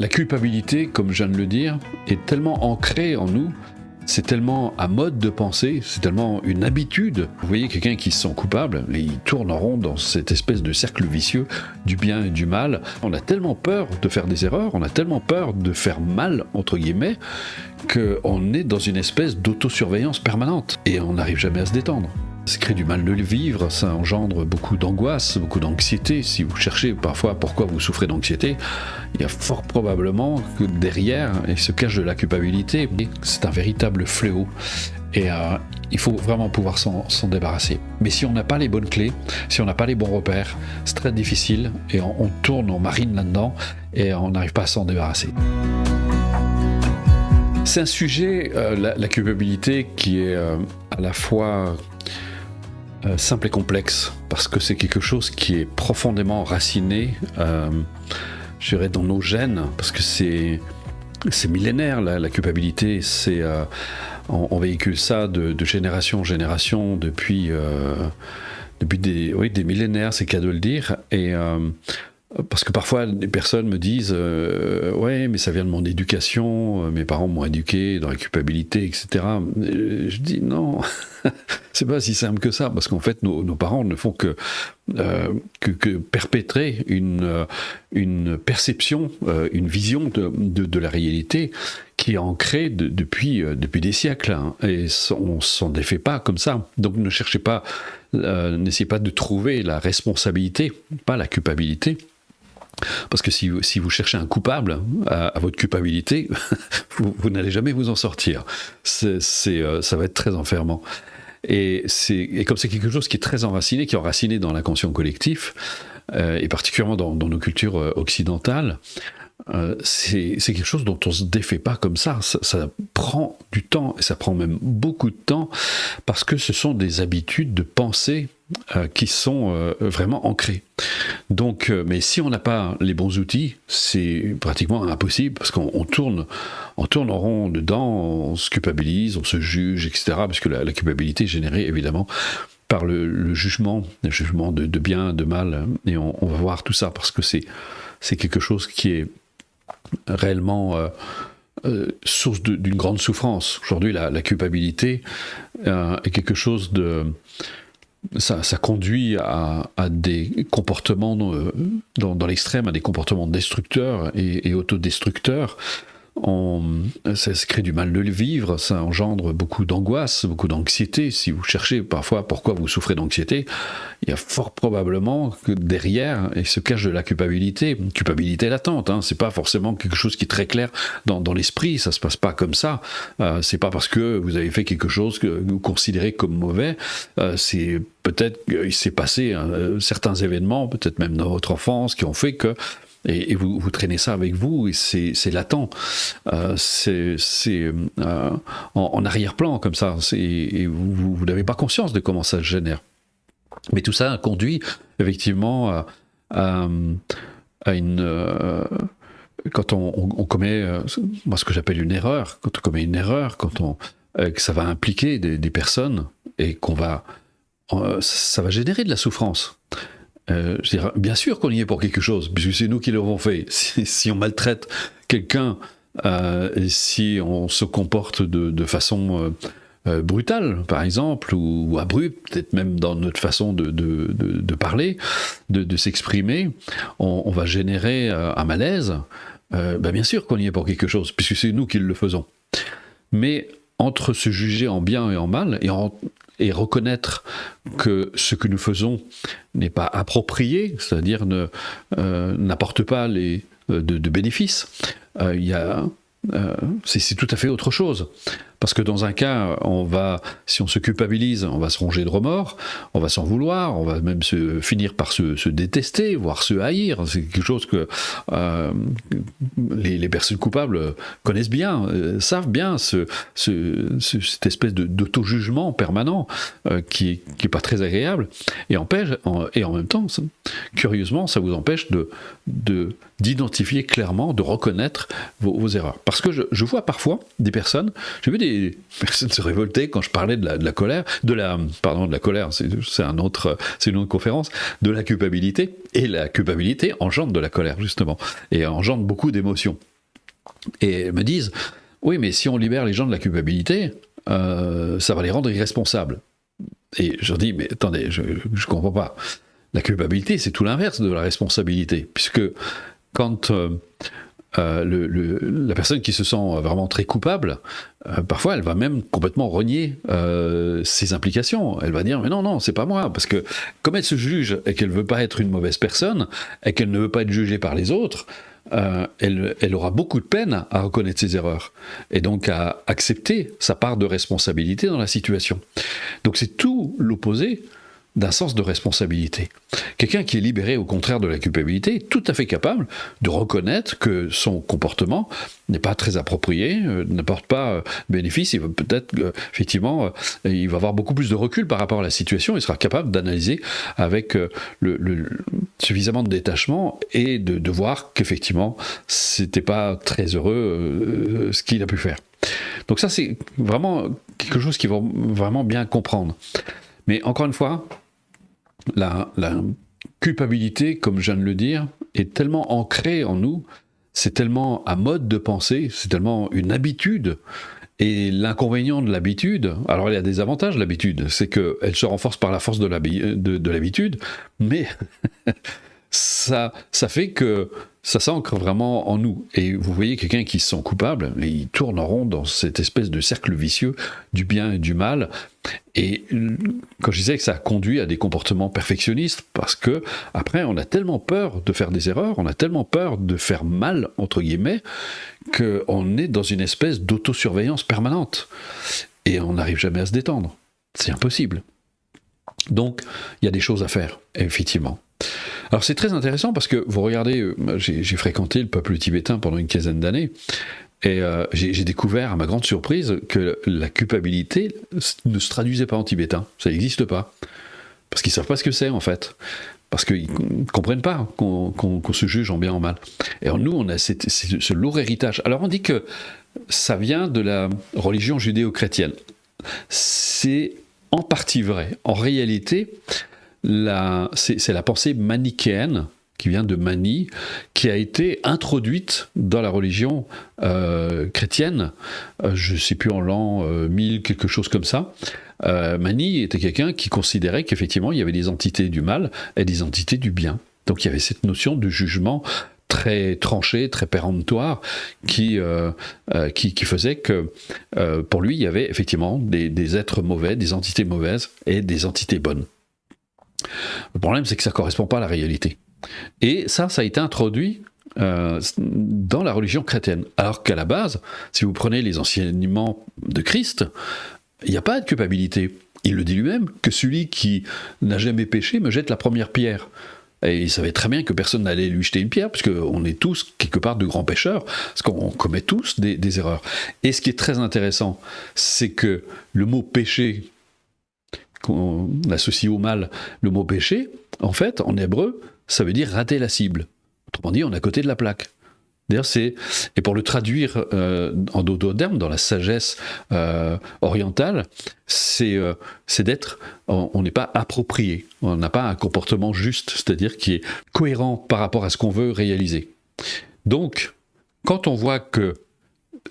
La culpabilité, comme je viens de le dire, est tellement ancrée en nous, c'est tellement un mode de pensée, c'est tellement une habitude. Vous voyez quelqu'un qui se sent coupable, et il tourne en rond dans cette espèce de cercle vicieux du bien et du mal. On a tellement peur de faire des erreurs, on a tellement peur de faire mal, entre guillemets, qu'on est dans une espèce d'autosurveillance permanente et on n'arrive jamais à se détendre. Ça crée du mal de le vivre, ça engendre beaucoup d'angoisse, beaucoup d'anxiété. Si vous cherchez parfois pourquoi vous souffrez d'anxiété, il y a fort probablement que derrière il se cache de la culpabilité. C'est un véritable fléau et il faut vraiment pouvoir s'en débarrasser. Mais si on n'a pas les bonnes clés, si on n'a pas les bons repères, c'est très difficile et on tourne, on marine là-dedans et on n'arrive pas à s'en débarrasser. C'est un sujet, la culpabilité, qui est à la fois simple et complexe, parce que c'est quelque chose qui est profondément raciné, je dirais, dans nos gènes, parce que c'est millénaire, la culpabilité. On véhicule ça de génération en génération depuis des millénaires, c'est le cas de le dire. Et parce que parfois des personnes me disent ouais, mais ça vient de mon éducation, mes parents m'ont éduqué dans la culpabilité, etc. Je dis non, c'est pas si simple que ça, parce qu'en fait nos parents ne font que perpétrer une perception, une vision de la réalité qui est ancrée depuis des siècles, hein, et on s'en défait pas comme ça. Donc ne cherchez pas, n'essayez pas de trouver la responsabilité, pas la culpabilité. Parce que si vous cherchez un coupable à votre culpabilité, vous n'allez jamais vous en sortir. Ça va être très enfermant. Et comme c'est quelque chose qui est très enraciné, qui est enraciné dans l'inconscient collectif, et particulièrement dans nos cultures occidentales, c'est quelque chose dont on ne se défait pas comme ça. Ça prend du temps, et ça prend même beaucoup de temps, parce que ce sont des habitudes de pensée qui sont vraiment ancrées. Donc, mais si on n'a pas les bons outils, c'est pratiquement impossible, parce qu'on tourne en rond dedans, on se culpabilise, on se juge, etc. Parce que la culpabilité est générée évidemment par le jugement de bien, de mal, et on va voir tout ça, parce que c'est quelque chose qui est réellement source d'une grande souffrance. Aujourd'hui, la culpabilité est quelque chose de... Ça conduit à des comportements dans l'extrême, à des comportements destructeurs et autodestructeurs. Ça crée du mal de le vivre, ça engendre beaucoup d'angoisse, beaucoup d'anxiété. Si vous cherchez parfois pourquoi vous souffrez d'anxiété, il y a fort probablement que derrière il se cache de la culpabilité, une culpabilité latente. C'est pas forcément quelque chose qui est très clair dans l'esprit, ça se passe pas comme ça. C'est pas parce que vous avez fait quelque chose que vous considérez comme mauvais. C'est peut-être qu'il s'est passé certains événements, peut-être même dans votre enfance, qui ont fait que et vous traînez ça avec vous, et c'est latent, c'est en arrière-plan comme ça, et vous n'avez pas conscience de comment ça se génère. Mais tout ça conduit effectivement à une... quand on commet moi ce que j'appelle une erreur, quand on commet une erreur, que ça va impliquer des personnes, et ça va générer de la souffrance. Je dirais, bien sûr qu'on y est pour quelque chose, puisque c'est nous qui l'avons fait. Si on maltraite quelqu'un, et si on se comporte de façon brutale, par exemple, ou abrupte, peut-être même dans notre façon de parler, de s'exprimer, on va générer un malaise. Bien sûr qu'on y est pour quelque chose, puisque c'est nous qui le faisons. Mais entre se juger en bien et en mal, et reconnaître que ce que nous faisons n'est pas approprié, c'est-à-dire n'apporte pas de bénéfices, c'est tout à fait autre chose. Parce que dans un cas, si on se culpabilise, on va se ronger de remords, on va s'en vouloir, on va même finir par se détester, voire se haïr. C'est quelque chose que les personnes coupables connaissent bien, savent bien, cette espèce d'auto-jugement permanent qui est pas très agréable, et en même temps, curieusement, ça vous empêche d'identifier clairement, de reconnaître vos erreurs. Parce que je vois parfois des personnes, j'ai vu des personnes se révolter quand je parlais de la colère, de la colère, c'est une autre conférence, de la culpabilité, et la culpabilité engendre de la colère, justement, et engendre beaucoup d'émotions. Et me disent, oui, mais si on libère les gens de la culpabilité, ça va les rendre irresponsables. Et je leur dis, mais attendez, je ne comprends pas. La culpabilité, c'est tout l'inverse de la responsabilité, puisque quand la personne qui se sent vraiment très coupable, parfois elle va même complètement renier ses implications. Elle va dire, mais non, non, c'est pas moi, parce que comme elle se juge et qu'elle veut pas être une mauvaise personne, et qu'elle ne veut pas être jugée par les autres, elle aura beaucoup de peine à reconnaître ses erreurs, et donc à accepter sa part de responsabilité dans la situation. Donc c'est tout l'opposé d'un sens de responsabilité. Quelqu'un qui est libéré au contraire de la culpabilité est tout à fait capable de reconnaître que son comportement n'est pas très approprié, n'apporte pas bénéfice, il va peut-être, effectivement, il va avoir beaucoup plus de recul par rapport à la situation, il sera capable d'analyser avec suffisamment de détachement et de voir qu'effectivement, c'était pas très heureux ce qu'il a pu faire. Donc ça, c'est vraiment quelque chose qu'il faut vraiment bien comprendre. Mais encore une fois, la culpabilité, comme je viens de le dire, est tellement ancrée en nous, c'est tellement un mode de pensée, c'est tellement une habitude. Et l'inconvénient de l'habitude, alors il y a des avantages l'habitude, c'est qu'elle se renforce par la force de l'habitude, mais ça fait que ça s'ancre vraiment en nous. Et vous voyez quelqu'un qui se sent coupable, et il tourne en rond dans cette espèce de cercle vicieux du bien et du mal. Et quand je disais que ça conduit à des comportements perfectionnistes, parce que après on a tellement peur de faire des erreurs, on a tellement peur de faire mal, entre guillemets, qu'on est dans une espèce d'autosurveillance permanente. Et on n'arrive jamais à se détendre. C'est impossible. Donc, il y a des choses à faire, effectivement. Alors c'est très intéressant parce que vous regardez, j'ai fréquenté le peuple tibétain pendant une quinzaine d'années, et j'ai découvert à ma grande surprise que la culpabilité ne se traduisait pas en tibétain, ça n'existe pas. Parce qu'ils ne savent pas ce que c'est en fait. Parce qu'ils ne comprennent pas qu'on se juge en bien ou en mal. Et nous, on a ce lourd héritage. Alors on dit que ça vient de la religion judéo-chrétienne. C'est en partie vrai. En réalité, c'est la pensée manichéenne, qui vient de Mani, qui a été introduite dans la religion chrétienne, je ne sais plus en l'an 1000, quelque chose comme ça. Mani était quelqu'un qui considérait qu'effectivement il y avait des entités du mal et des entités du bien. Donc il y avait cette notion de jugement très tranché, très péremptoire, qui faisait que pour lui il y avait effectivement des êtres mauvais, des entités mauvaises et des entités bonnes. Le problème c'est que ça ne correspond pas à la réalité. Et ça a été introduit dans la religion chrétienne. Alors qu'à la base, si vous prenez les enseignements de Christ, il n'y a pas de culpabilité. Il le dit lui-même, que celui qui n'a jamais péché me jette la première pierre. Et il savait très bien que personne n'allait lui jeter une pierre, puisqu'on est tous quelque part de grands pécheurs, parce qu'on commet tous des erreurs. Et ce qui est très intéressant, c'est que le mot péché, qu'on associe au mal, le mot péché, en fait, en hébreu, ça veut dire rater la cible. Autrement dit, on est à côté de la plaque. D'ailleurs, et pour le traduire en dododerme, dans la sagesse orientale, c'est d'être, on n'est pas approprié, on n'a pas un comportement juste, c'est-à-dire qui est cohérent par rapport à ce qu'on veut réaliser. Donc, quand on voit que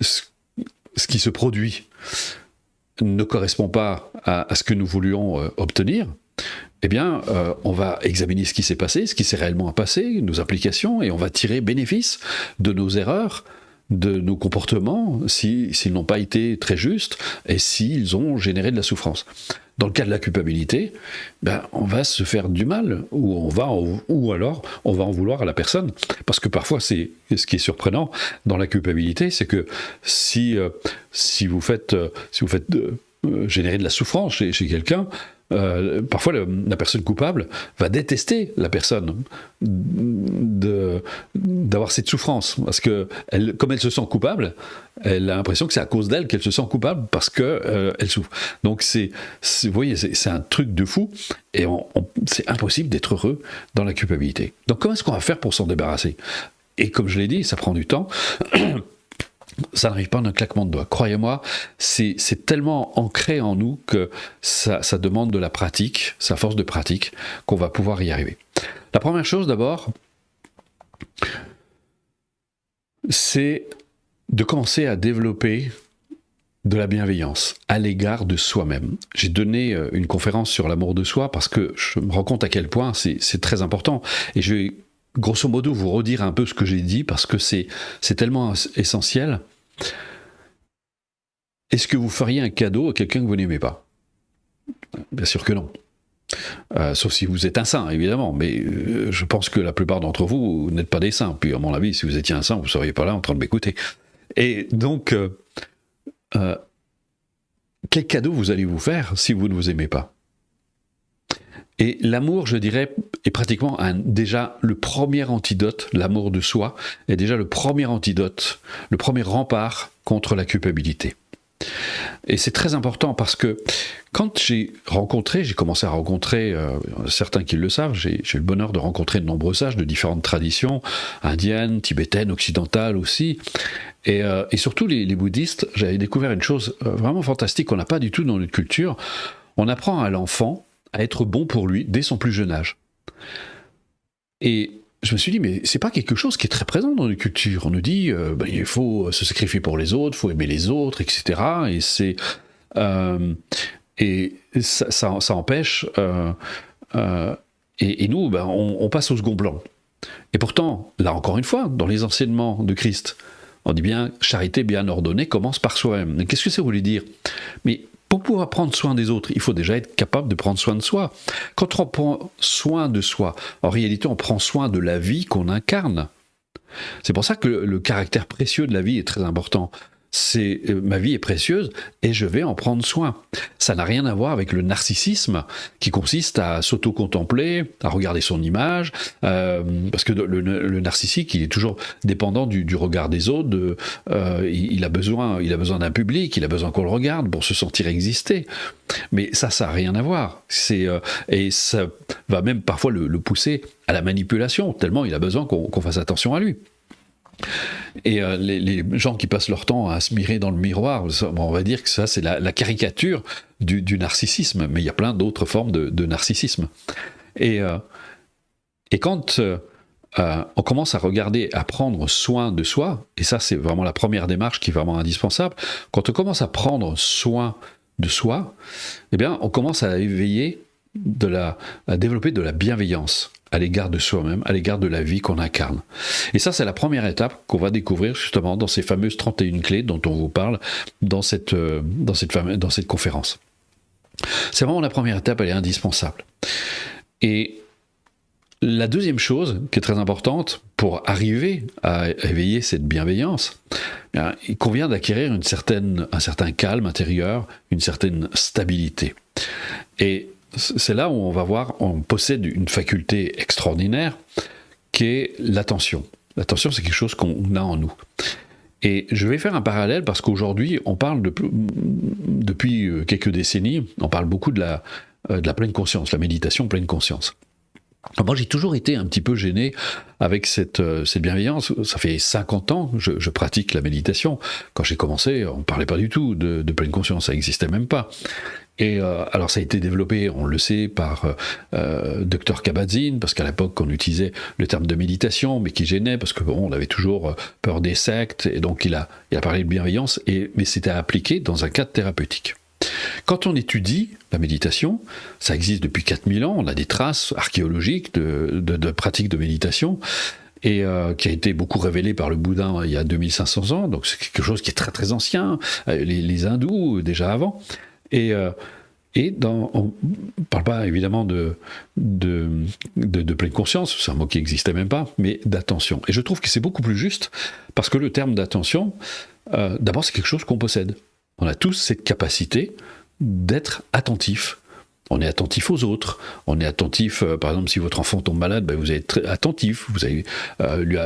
ce qui se produit ne correspond pas à ce que nous voulions obtenir, eh bien, on va examiner ce qui s'est passé, ce qui s'est réellement passé, nos applications, et on va tirer bénéfice de nos erreurs, de nos comportements, s'ils n'ont pas été très justes, et s'ils ont généré de la souffrance. Dans le cas de la culpabilité, on va se faire du mal, ou alors on va en vouloir à la personne. Parce que parfois, c'est ce qui est surprenant dans la culpabilité, c'est que si vous faites générer de la souffrance chez quelqu'un, parfois la personne coupable va détester la personne d'avoir cette souffrance, parce que comme elle se sent coupable, elle a l'impression que c'est à cause d'elle qu'elle se sent coupable, parce que elle souffre. Donc vous voyez, c'est un truc de fou, et c'est impossible d'être heureux dans la culpabilité. Donc comment est-ce qu'on va faire pour s'en débarrasser? Et comme je l'ai dit, ça prend du temps. Ça n'arrive pas d'un claquement de doigts. Croyez-moi, c'est tellement ancré en nous que ça demande de la pratique, sa force de pratique, qu'on va pouvoir y arriver. La première chose d'abord, c'est de commencer à développer de la bienveillance à l'égard de soi-même. J'ai donné une conférence sur l'amour de soi parce que je me rends compte à quel point c'est très important. Et je vais grosso modo vous redire un peu ce que j'ai dit parce que c'est tellement essentiel. Est-ce que vous feriez un cadeau à quelqu'un que vous n'aimez pas? Bien sûr que non. Sauf si vous êtes un saint, évidemment, mais je pense que la plupart d'entre vous, vous n'êtes pas des saints. Puis à mon avis, si vous étiez un saint, vous ne seriez pas là en train de m'écouter. Et donc, quel cadeau vous allez vous faire si vous ne vous aimez pas? Et l'amour, je dirais, est pratiquement déjà le premier antidote, l'amour de soi, est déjà le premier antidote, le premier rempart contre la culpabilité. Et c'est très important parce que quand j'ai commencé à rencontrer, certains qui le savent, j'ai eu le bonheur de rencontrer de nombreux sages de différentes traditions, indiennes, tibétaines, occidentales aussi, et surtout les bouddhistes. J'avais découvert une chose vraiment fantastique qu'on n'a pas du tout dans notre culture. On apprend à l'enfant à être bon pour lui dès son plus jeune âge. Et je me suis dit, mais c'est pas quelque chose qui est très présent dans notre culture. On nous dit, il faut se sacrifier pour les autres, il faut aimer les autres, etc. Et c'est... et ça empêche... et nous, on passe au second plan. Et pourtant, là encore une fois, dans les enseignements de Christ, on dit bien, charité bien ordonnée commence par soi-même. Mais qu'est-ce que ça voulait dire? Mais pour pouvoir prendre soin des autres, il faut déjà être capable de prendre soin de soi. Quand on prend soin de soi, en réalité, on prend soin de la vie qu'on incarne. C'est pour ça que le caractère précieux de la vie est très important. Ma vie est précieuse et je vais en prendre soin. Ça n'a rien à voir avec le narcissisme qui consiste à s'auto-contempler, à regarder son image, parce que le narcissique, il est toujours dépendant du regard des autres. Il a besoin d'un public, il a besoin qu'on le regarde pour se sentir exister. Mais ça n'a rien à voir. Et ça va même parfois le pousser à la manipulation, tellement il a besoin qu'on fasse attention à lui. Et les gens qui passent leur temps à se mirer dans le miroir, on va dire que ça c'est la caricature du narcissisme, mais il y a plein d'autres formes de narcissisme. Et quand on commence à regarder, à prendre soin de soi, et ça c'est vraiment la première démarche qui est vraiment indispensable, quand on commence à prendre soin de soi, eh bien on commence à éveiller, à développer de la bienveillance à l'égard de soi-même, à l'égard de la vie qu'on incarne. Et ça, c'est la première étape qu'on va découvrir justement dans ces fameuses 31 clés dont on vous parle dans cette conférence. C'est vraiment la première étape, elle est indispensable. Et la deuxième chose qui est très importante pour arriver à éveiller cette bienveillance, il convient d'acquérir un certain calme intérieur, une certaine stabilité. Et c'est là où on va voir, on possède une faculté extraordinaire qui est l'attention. L'attention, c'est quelque chose qu'on a en nous. Et je vais faire un parallèle parce qu'aujourd'hui, on parle depuis quelques décennies, on parle beaucoup de la pleine conscience, la méditation pleine conscience. Alors moi, j'ai toujours été un petit peu gêné avec cette bienveillance. Ça fait 50 ans que je pratique la méditation. Quand j'ai commencé, on ne parlait pas du tout de pleine conscience, ça n'existait même pas. Et alors ça a été développé, on le sait, par Dr Kabat-Zinn, parce qu'à l'époque on utilisait le terme de méditation, mais qui gênait, parce que on avait toujours peur des sectes, et donc il a parlé de bienveillance, mais c'était appliqué dans un cadre thérapeutique. Quand on étudie la méditation, ça existe depuis 4000 ans, on a des traces archéologiques de pratiques de méditation, et qui a été beaucoup révélé par le Bouddha il y a 2500 ans, donc c'est quelque chose qui est très très ancien, les hindous déjà avant. Et on ne parle pas évidemment de pleine conscience, c'est un mot qui n'existait même pas, mais d'attention. Et je trouve que c'est beaucoup plus juste, parce que le terme d'attention, d'abord c'est quelque chose qu'on possède. On a tous cette capacité d'être attentif. On est attentif aux autres, on est attentif, par exemple si votre enfant tombe malade, vous allez être attentif, vous allez lui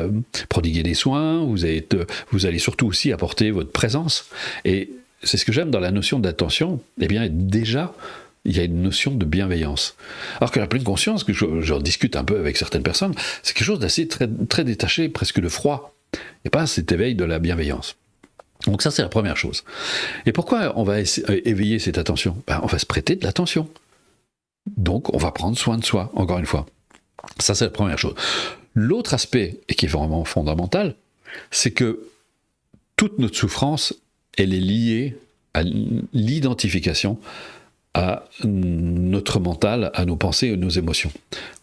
prodiguer des soins, vous allez surtout aussi apporter votre présence. Et c'est ce que j'aime dans la notion d'attention, eh bien déjà, il y a une notion de bienveillance. Alors que la pleine conscience, que j'en discute un peu avec certaines personnes, c'est quelque chose d'assez très, très détaché, presque de froid. Il n'y a pas cet éveil de la bienveillance. Donc ça, c'est la première chose. Et pourquoi on va éveiller cette attention? On va se prêter de l'attention. Donc on va prendre soin de soi, encore une fois. Ça, c'est la première chose. L'autre aspect, et qui est vraiment fondamental, c'est que toute notre souffrance, elle est liée à l'identification à notre mental, à nos pensées et nos émotions.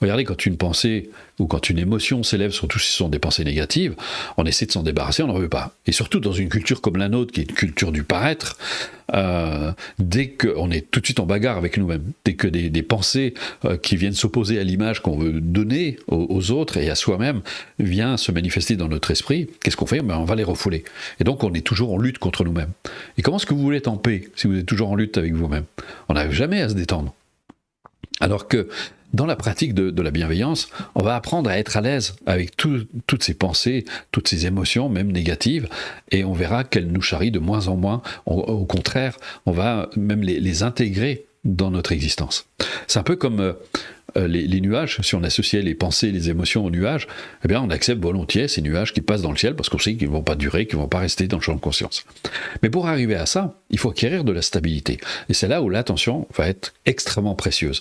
Regardez, quand une pensée ou quand une émotion s'élève, surtout si ce sont des pensées négatives, on essaie de s'en débarrasser, on n'en veut pas. Et surtout dans une culture comme la nôtre, qui est une culture du paraître, dès qu'on est tout de suite en bagarre avec nous-mêmes, dès que des pensées qui viennent s'opposer à l'image qu'on veut donner aux autres et à soi-même viennent se manifester dans notre esprit, qu'est-ce qu'on fait? On va les refouler. Et donc on est toujours en lutte contre nous-mêmes. Et comment est-ce que vous voulez être en paix si vous êtes toujours en lutte avec vous-même? On n'arrive jamais à se détendre. Alors que dans la pratique de la bienveillance, on va apprendre à être à l'aise avec toutes ces pensées, toutes ces émotions, même négatives, et on verra qu'elles nous charrient de moins en moins. Au contraire, on va même les intégrer dans notre existence. C'est un peu comme les nuages. Si on associait les pensées, les émotions aux nuages, eh bien on accepte volontiers ces nuages qui passent dans le ciel parce qu'on sait qu'ils ne vont pas durer, qu'ils ne vont pas rester dans le champ de conscience. Mais pour arriver à ça, il faut acquérir de la stabilité. Et c'est là où l'attention va être extrêmement précieuse.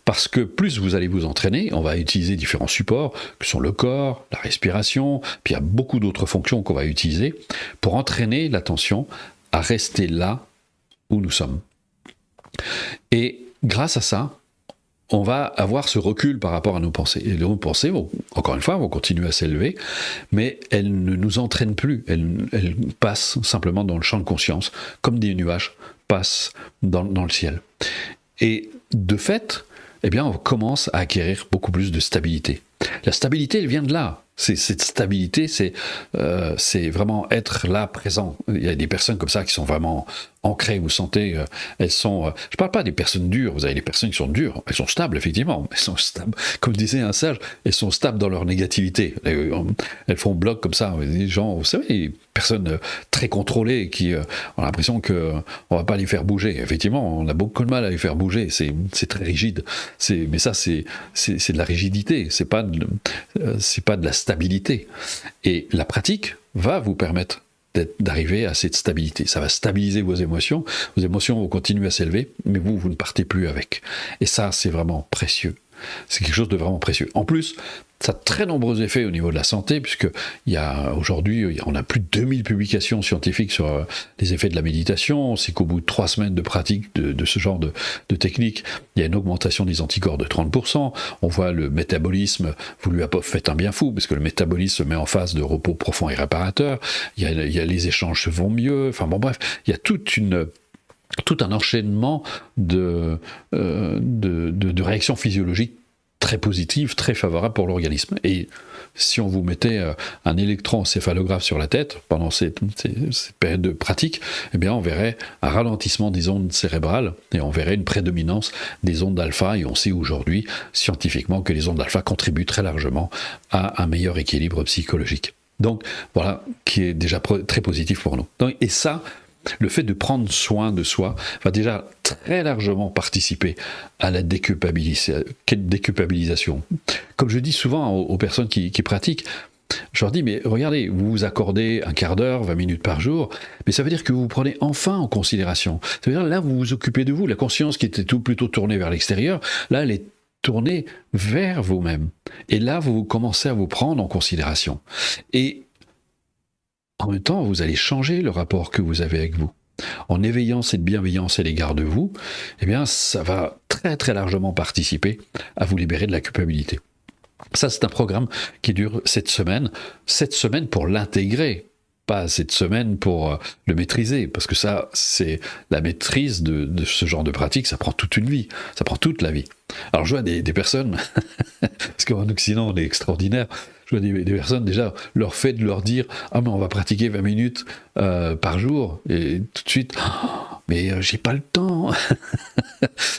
Parce que plus vous allez vous entraîner, on va utiliser différents supports, que sont le corps, la respiration, puis il y a beaucoup d'autres fonctions qu'on va utiliser pour entraîner l'attention à rester là où nous sommes. Et grâce à ça, on va avoir ce recul par rapport à nos pensées. Et nos pensées, encore une fois, vont continuer à s'élever, mais elles ne nous entraînent plus. Elles passent simplement dans le champ de conscience, comme des nuages passent dans le ciel. Et de fait, eh bien, on commence à acquérir beaucoup plus de stabilité. La stabilité, elle vient de là. Cette stabilité, c'est vraiment être là, présent. Il y a des personnes comme ça qui sont vraiment ancrées, vous sentez, elles sont... je ne parle pas des personnes dures, vous avez des personnes qui sont dures, elles sont stables, effectivement, elles sont stables. Comme disait un sage, elles sont stables dans leur négativité. Elles font bloc comme ça. Des gens, vous savez, des personnes très contrôlées qui ont l'impression qu'on ne va pas les faire bouger. Effectivement, on a beaucoup de mal à les faire bouger, c'est très rigide. Mais ça, c'est de la rigidité, c'est pas de la stabilité. Et la pratique va vous permettre d'arriver à cette stabilité. Ça va stabiliser vos émotions vont continuer à s'élever, mais vous ne partez plus avec. Et ça, c'est vraiment précieux. C'est quelque chose de vraiment précieux. En plus, ça a de très nombreux effets au niveau de la santé, puisque aujourd'hui, on a plus de 2000 publications scientifiques sur les effets de la méditation. C'est qu'au bout de 3 semaines de pratique de ce genre de technique, il y a une augmentation des anticorps de 30%. On voit le métabolisme, vous lui faites un bien fou, parce que le métabolisme se met en phase de repos profond et réparateur. Il y a les échanges se vont mieux. Enfin bon, bref, il y a tout un enchaînement de réactions physiologiques très positives, très favorables pour l'organisme. Et si on vous mettait un électroencéphalographe sur la tête pendant cette période de pratique, eh bien on verrait un ralentissement des ondes cérébrales et on verrait une prédominance des ondes alpha. Et on sait aujourd'hui scientifiquement que les ondes alpha contribuent très largement à un meilleur équilibre psychologique. Donc voilà, qui est déjà très positif pour nous. Et ça, le fait de prendre soin de soi va déjà très largement participer à la déculpabilisation. Comme je dis souvent aux personnes qui pratiquent, je leur dis, mais regardez, vous vous accordez un quart d'heure, 20 minutes par jour, mais ça veut dire que vous vous prenez enfin en considération. Ça veut dire là, vous vous occupez de vous. La conscience qui était plutôt tournée vers l'extérieur, là, elle est tournée vers vous-même. Et là, vous commencez à vous prendre en considération. Et en même temps, vous allez changer le rapport que vous avez avec vous. En éveillant cette bienveillance à l'égard de vous, eh bien, ça va très très largement participer à vous libérer de la culpabilité. Ça, c'est un programme qui dure 7 semaines. 7 semaines pour l'intégrer, pas 7 semaines pour le maîtriser, parce que ça, c'est la maîtrise de ce genre de pratique, ça prend toute une vie, ça prend toute la vie. Alors je vois des personnes, parce qu'en Occident, on est extraordinaire, je vois des personnes, déjà, leur fait de leur dire « Ah, mais on va pratiquer 20 minutes par jour. » Et tout de suite, oh, « Mais j'ai pas le temps. »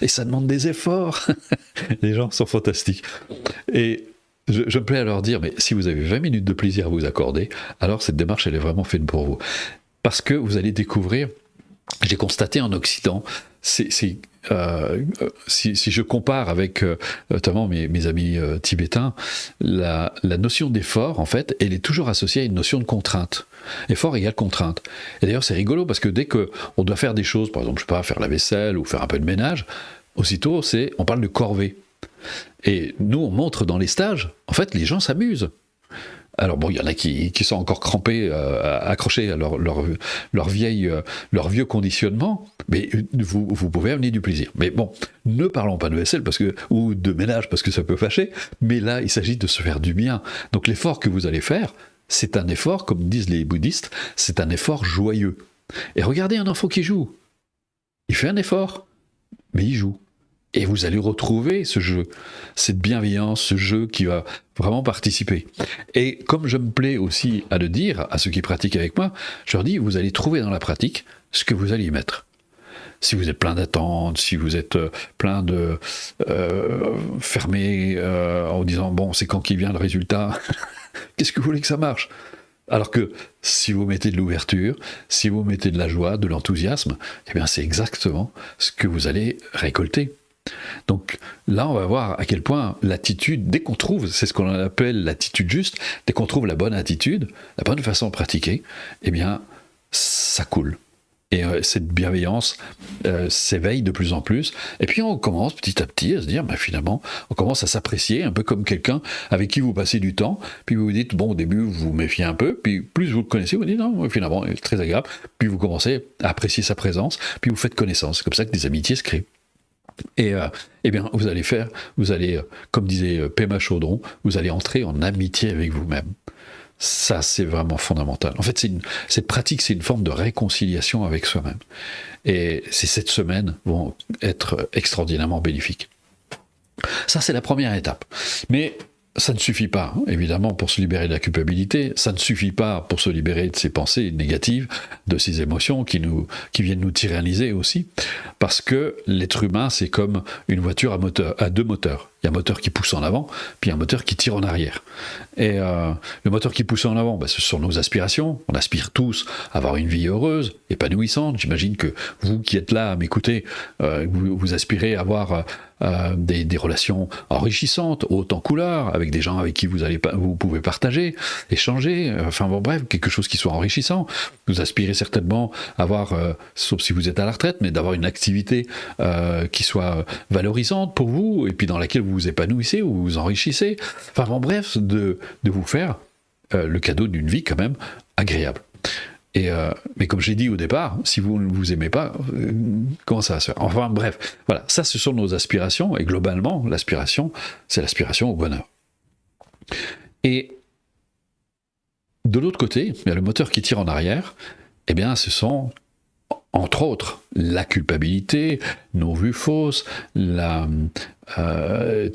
Et ça demande des efforts. Les gens sont fantastiques. Et je me plais à leur dire « Mais si vous avez 20 minutes de plaisir à vous accorder, alors cette démarche, elle est vraiment faite pour vous. » Parce que vous allez découvrir, j'ai constaté en Occident, si je compare avec notamment mes amis tibétains, la notion d'effort, en fait, elle est toujours associée à une notion de contrainte. Effort égale contrainte. Et d'ailleurs, c'est rigolo parce que dès qu'on doit faire des choses, par exemple, je sais pas, faire la vaisselle ou faire un peu de ménage, aussitôt, on parle de corvée. Et nous, on montre dans les stages, en fait, les gens s'amusent. Alors bon, il y en a qui sont encore crampés, accrochés à leur vieux conditionnement, mais vous pouvez amener du plaisir. Mais bon, ne parlons pas de vaisselle ou de ménage parce que ça peut fâcher, mais là, il s'agit de se faire du bien. Donc l'effort que vous allez faire, c'est un effort, comme disent les bouddhistes, c'est un effort joyeux. Et regardez un enfant qui joue. Il fait un effort, mais il joue. Et vous allez retrouver ce jeu, cette bienveillance, ce jeu qui va vraiment participer. Et comme je me plais aussi à le dire à ceux qui pratiquent avec moi, je leur dis, vous allez trouver dans la pratique ce que vous allez y mettre. Si vous êtes plein d'attentes, si vous êtes plein de fermé en disant, bon, c'est quand qu'il vient le résultat, qu'est-ce que vous voulez que ça marche ? Alors que si vous mettez de l'ouverture, si vous mettez de la joie, de l'enthousiasme, eh bien c'est exactement ce que vous allez récolter. Donc là, on va voir à quel point l'attitude, dès qu'on trouve, c'est ce qu'on appelle l'attitude juste, dès qu'on trouve la bonne attitude, la bonne façon de pratiquer, eh bien, ça coule. Et cette bienveillance s'éveille de plus en plus. Et puis on commence petit à petit à se dire, finalement, on commence à s'apprécier, un peu comme quelqu'un avec qui vous passez du temps. Puis vous vous dites, bon, au début, vous vous méfiez un peu. Puis plus vous le connaissez, vous dites, non, finalement, il est très agréable. Puis vous commencez à apprécier sa présence. Puis vous faites connaissance. C'est comme ça que des amitiés se créent. Et eh bien, vous allez, comme disait Pema Chodron, vous allez entrer en amitié avec vous-même. Ça, c'est vraiment fondamental. En fait, cette pratique, c'est une forme de réconciliation avec soi-même. Et ces 7 semaines vont être extraordinairement bénéfiques. Ça, c'est la première étape. Mais ça ne suffit pas, évidemment, pour se libérer de la culpabilité. Ça ne suffit pas pour se libérer de ces pensées négatives, de ces émotions qui viennent nous tyranniser aussi. Parce que l'être humain, c'est comme une voiture à 2 moteurs. Il y a un moteur qui pousse en avant, puis un moteur qui tire en arrière. Et le moteur qui pousse en avant, ce sont nos aspirations. On aspire tous à avoir une vie heureuse, épanouissante. J'imagine que vous qui êtes là à m'écouter, vous aspirez à avoir des relations enrichissantes, hautes en couleur, avec des gens avec qui vous pouvez partager, échanger, enfin bon bref, quelque chose qui soit enrichissant. Vous aspirez certainement à avoir, sauf si vous êtes à la retraite, mais d'avoir une activité qui soit valorisante pour vous, et puis dans laquelle vous vous épanouissez ou vous vous enrichissez. Enfin bon bref, de vous faire le cadeau d'une vie quand même agréable. Mais comme j'ai dit au départ, si vous ne vous aimez pas, comment ça va se faire ? Enfin bref, voilà, ça ce sont nos aspirations, et globalement, l'aspiration, c'est l'aspiration au bonheur. Et de l'autre côté, il y a le moteur qui tire en arrière, eh bien ce sont, entre autres, la culpabilité, nos vues fausses,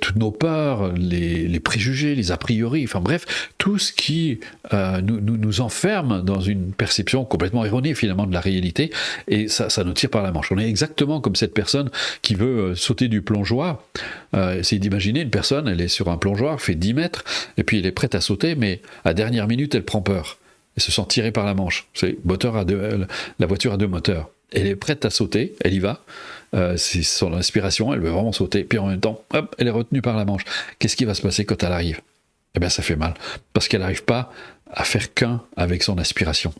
toutes nos peurs, les préjugés, les a priori, enfin bref, tout ce qui nous enferme dans une perception complètement erronée finalement de la réalité, et ça nous tire par la manche. On est exactement comme cette personne qui veut sauter du plongeoir. C'est d'imaginer une personne, elle est sur un plongeoir, fait 10 mètres, et puis elle est prête à sauter, mais à dernière minute, elle prend peur. Elle se sent tirée par la manche. C'est la voiture a 2 moteurs. Elle est prête à sauter, elle y va. C'est son inspiration, elle veut vraiment sauter. Puis en même temps, hop, elle est retenue par la manche. Qu'est-ce qui va se passer quand elle arrive ? Eh bien, ça fait mal. Parce qu'elle n'arrive pas à faire qu'un avec son aspiration.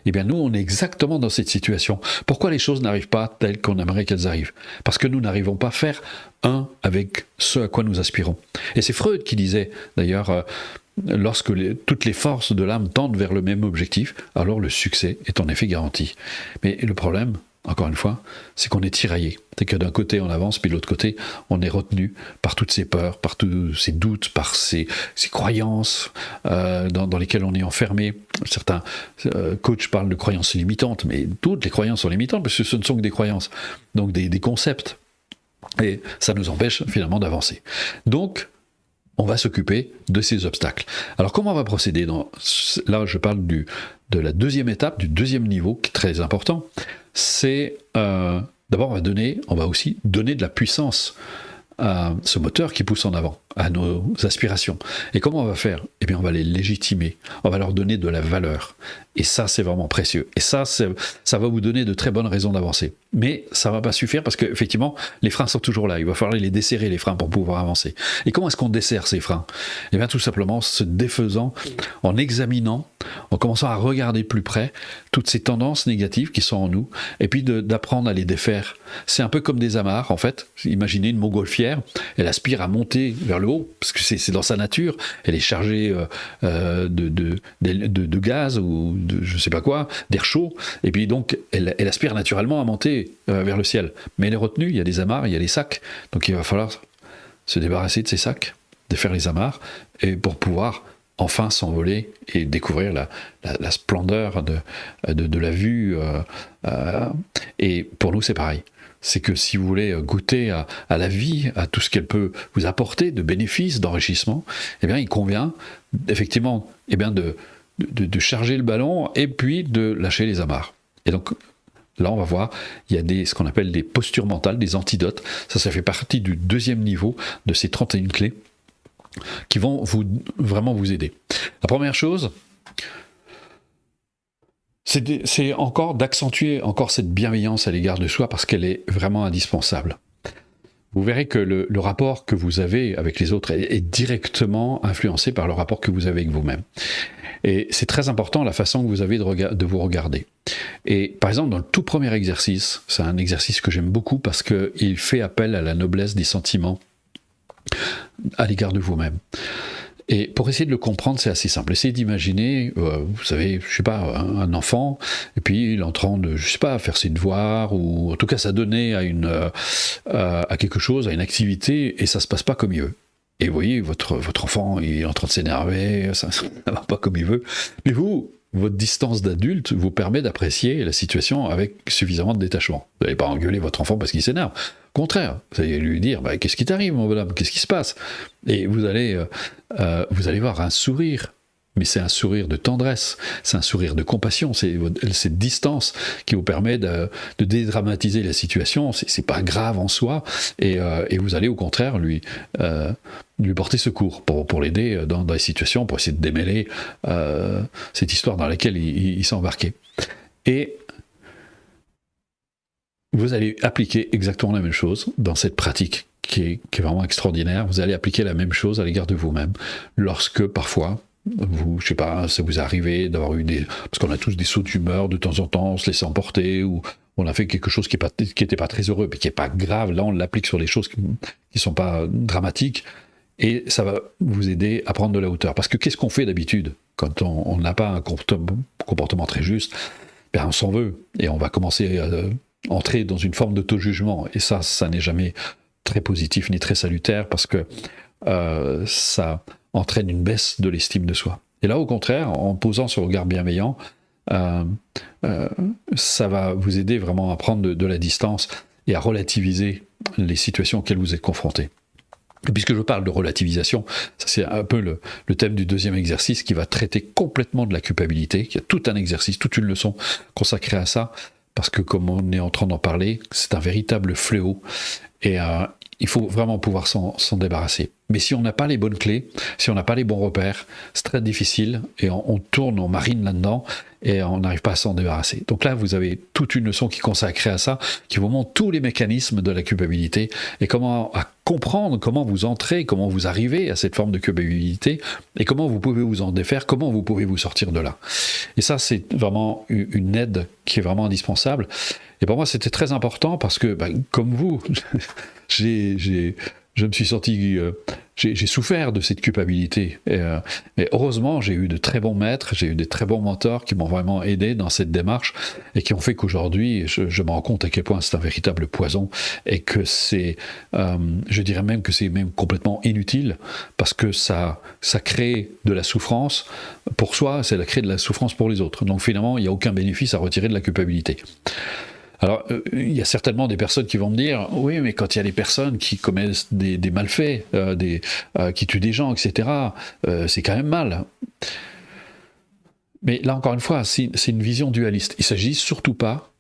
Eh bien, nous, on est exactement dans cette situation. Pourquoi les choses n'arrivent pas telles qu'on aimerait qu'elles arrivent ? Parce que nous n'arrivons pas à faire un avec ce à quoi nous aspirons. Et c'est Freud qui disait, d'ailleurs, lorsque toutes les forces de l'âme tendent vers le même objectif, alors le succès est en effet garanti. Mais le problème, encore une fois, c'est qu'on est tiraillé. C'est que d'un côté on avance, puis de l'autre côté on est retenu par toutes ces peurs, par tous ces doutes, par ces croyances dans lesquelles on est enfermé. Certains coachs parlent de croyances limitantes, mais toutes les croyances sont limitantes parce que ce ne sont que des croyances, donc des concepts. Et ça nous empêche finalement d'avancer. Donc, on va s'occuper de ces obstacles. Alors comment on va procéder ? Là, je parle de la deuxième étape, du deuxième niveau, qui est très important. C'est, d'abord, on va aussi donner de la puissance à ce moteur qui pousse en avant, à nos aspirations. Et comment on va faire ? Eh bien, on va les légitimer, on va leur donner de la valeur. Et ça, c'est vraiment précieux. Et ça va vous donner de très bonnes raisons d'avancer. Mais ça ne va pas suffire parce qu'effectivement, les freins sont toujours là. Il va falloir les desserrer, les freins, pour pouvoir avancer. Et comment est-ce qu'on desserre ces freins ? Eh bien, tout simplement, se défaisant, en examinant, en commençant à regarder plus près toutes ces tendances négatives qui sont en nous, et puis d'apprendre à les défaire. C'est un peu comme des amarres, en fait. Imaginez une montgolfière, elle aspire à monter vers le haut, parce que c'est dans sa nature, elle est chargée de gaz ou de je sais pas quoi, d'air chaud, et puis donc elle aspire naturellement à monter vers le ciel. Mais elle est retenue, il y a des amarres, il y a des sacs, donc il va falloir se débarrasser de ces sacs, défaire les amarres, et pour pouvoir enfin s'envoler et découvrir la splendeur de la vue. Et pour nous, c'est pareil. C'est que si vous voulez goûter à la vie, à tout ce qu'elle peut vous apporter de bénéfices, d'enrichissement, eh bien, il convient effectivement de charger le ballon et puis de lâcher les amarres. Et donc, là, on va voir, il y a ce qu'on appelle des postures mentales, des antidotes. Ça fait partie du deuxième niveau de ces 31 clés qui vont vraiment vous aider. La première chose, c'est encore d'accentuer encore cette bienveillance à l'égard de soi parce qu'elle est vraiment indispensable. Vous verrez que le rapport que vous avez avec les autres est directement influencé par le rapport que vous avez avec vous-même. Et c'est très important la façon que vous avez de vous regarder. Et par exemple, dans le tout premier exercice, c'est un exercice que j'aime beaucoup parce qu'il fait appel à la noblesse des sentiments à l'égard de vous-même. Et pour essayer de le comprendre, c'est assez simple. Essayez d'imaginer, vous savez, je sais pas, un enfant, et puis il est en train de, je sais pas, faire ses devoirs, ou en tout cas s'adonner à quelque chose, à une activité, et ça se passe pas comme il veut. Et vous voyez, votre enfant, il est en train de s'énerver, ça va pas comme il veut. Mais vous, votre distance d'adulte vous permet d'apprécier la situation avec suffisamment de détachement. Vous n'allez pas engueuler votre enfant parce qu'il s'énerve. Au contraire, vous allez lui dire qu'est-ce qui t'arrive, mon bonhomme, qu'est-ce qui se passe? Et vous allez voir un sourire. Mais c'est un sourire de tendresse, c'est un sourire de compassion, c'est cette distance qui vous permet de dédramatiser la situation. C'est pas grave en soi, et vous allez au contraire lui porter secours pour l'aider dans les situations, pour essayer de démêler cette histoire dans laquelle il s'est embarqué. Et vous allez appliquer exactement la même chose dans cette pratique qui est vraiment extraordinaire. Vous allez appliquer la même chose à l'égard de vous-même lorsque parfois je sais pas, ça vous arrive d'avoir eu parce qu'on a tous des sauts d'humeur de temps en temps, on se laisse emporter, ou on a fait quelque chose qui était pas très heureux, mais qui est pas grave. Là, on l'applique sur des choses qui sont pas dramatiques, et ça va vous aider à prendre de la hauteur. Parce que qu'est-ce qu'on fait d'habitude quand on n'a pas un comportement très juste? On s'en veut, et on va commencer à entrer dans une forme d'auto-jugement, et ça n'est jamais très positif ni très salutaire, parce que ça entraîne une baisse de l'estime de soi. Et là, au contraire, en posant ce regard bienveillant, ça va vous aider vraiment à prendre de la distance et à relativiser les situations auxquelles vous êtes confrontés. Et puisque je parle de relativisation, ça c'est un peu le thème du deuxième exercice qui va traiter complètement de la culpabilité. Il y a tout un exercice, toute une leçon consacrée à ça, parce que comme on est en train d'en parler, c'est un véritable fléau, et il faut vraiment pouvoir s'en débarrasser. Mais si on n'a pas les bonnes clés, si on n'a pas les bons repères, c'est très difficile, et on tourne, on marine là-dedans, et on n'arrive pas à s'en débarrasser. Donc là, vous avez toute une leçon qui est consacrée à ça, qui vous montre tous les mécanismes de la culpabilité, et à comprendre comment vous entrez, comment vous arrivez à cette forme de culpabilité, et comment vous pouvez vous en défaire, comment vous pouvez vous sortir de là. Et ça, c'est vraiment une aide qui est vraiment indispensable. Et pour moi, c'était très important parce que, comme vous, je me suis senti, j'ai souffert de cette culpabilité. Mais heureusement, j'ai eu de très bons maîtres, j'ai eu des très bons mentors qui m'ont vraiment aidé dans cette démarche et qui ont fait qu'aujourd'hui, je me rends compte à quel point c'est un véritable poison et que je dirais même que c'est même complètement inutile parce que ça crée de la souffrance pour soi, ça crée de la souffrance pour les autres. Donc finalement, il n'y a aucun bénéfice à retirer de la culpabilité. Alors, il y a certainement des personnes qui vont me dire « Oui, mais quand il y a des personnes qui commettent des malfaits, qui tuent des gens, etc., c'est quand même mal. » Mais là, encore une fois, c'est une vision dualiste. Il ne s'agit surtout pas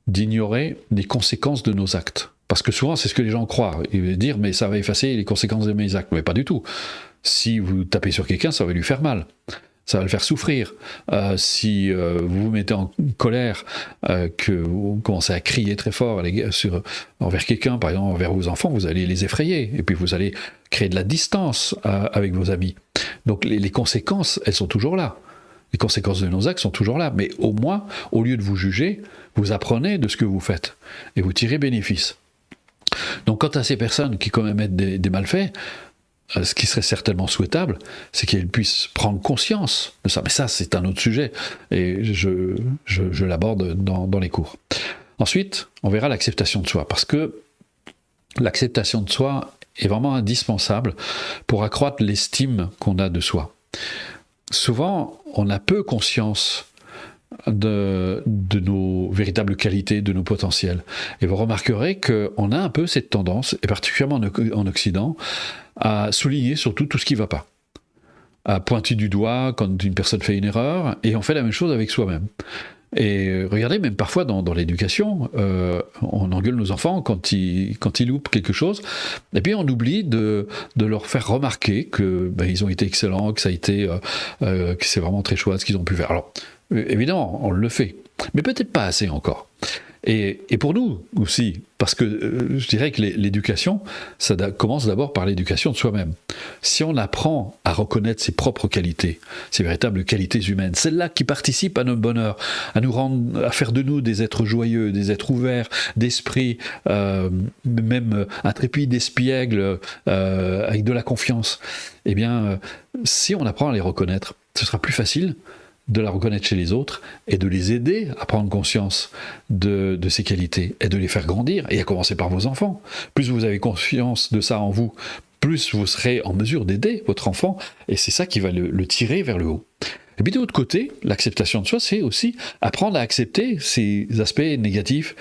d'ignorer les conséquences de nos actes. Parce que souvent, c'est ce que les gens croient. Ils vont dire « Mais ça va effacer les conséquences de mes actes. » Mais pas du tout. Si vous tapez sur quelqu'un, ça va lui faire mal. Ça va le faire souffrir. Si vous vous mettez en colère, que vous commencez à crier très fort envers quelqu'un, par exemple envers vos enfants, vous allez les effrayer. Et puis vous allez créer de la distance avec vos amis. Donc les conséquences, elles sont toujours là. Les conséquences de nos actes sont toujours là. Mais au moins, au lieu de vous juger, vous apprenez de ce que vous faites. Et vous tirez bénéfice. Donc quant à ces personnes qui commettent des malfaits, ce qui serait certainement souhaitable, c'est qu'elle puisse prendre conscience de ça. Mais ça, c'est un autre sujet, et je l'aborde dans les cours. Ensuite, on verra l'acceptation de soi, parce que l'acceptation de soi est vraiment indispensable pour accroître l'estime qu'on a de soi. Souvent, on a peu conscience de nos véritables qualités, de nos potentiels. Et vous remarquerez qu'on a un peu cette tendance, et particulièrement en Occident, à souligner surtout tout ce qui ne va pas, à pointer du doigt quand une personne fait une erreur, et on fait la même chose avec soi-même. Et regardez, même parfois dans l'éducation, on engueule nos enfants quand ils loupent quelque chose, et puis on oublie de leur faire remarquer que ils ont été excellents, que ça a été, que c'est vraiment très chouette ce qu'ils ont pu faire. Alors, évidemment, on le fait, mais peut-être pas assez encore. Et pour nous aussi, parce que je dirais que l'éducation, ça commence d'abord par l'éducation de soi-même. Si on apprend à reconnaître ses propres qualités, ses véritables qualités humaines, celles-là qui participent à notre bonheur, à faire de nous des êtres joyeux, des êtres ouverts, d'esprit, même intrépides, espiègles, avec de la confiance, eh bien, si on apprend à les reconnaître, ce sera plus facile de la reconnaître chez les autres et de les aider à prendre conscience de ces qualités et de les faire grandir, et à commencer par vos enfants. Plus vous avez conscience de ça en vous, plus vous serez en mesure d'aider votre enfant, et c'est ça qui va le tirer vers le haut. Et puis de l'autre côté, l'acceptation de soi, c'est aussi apprendre à accepter ces aspects négatifs,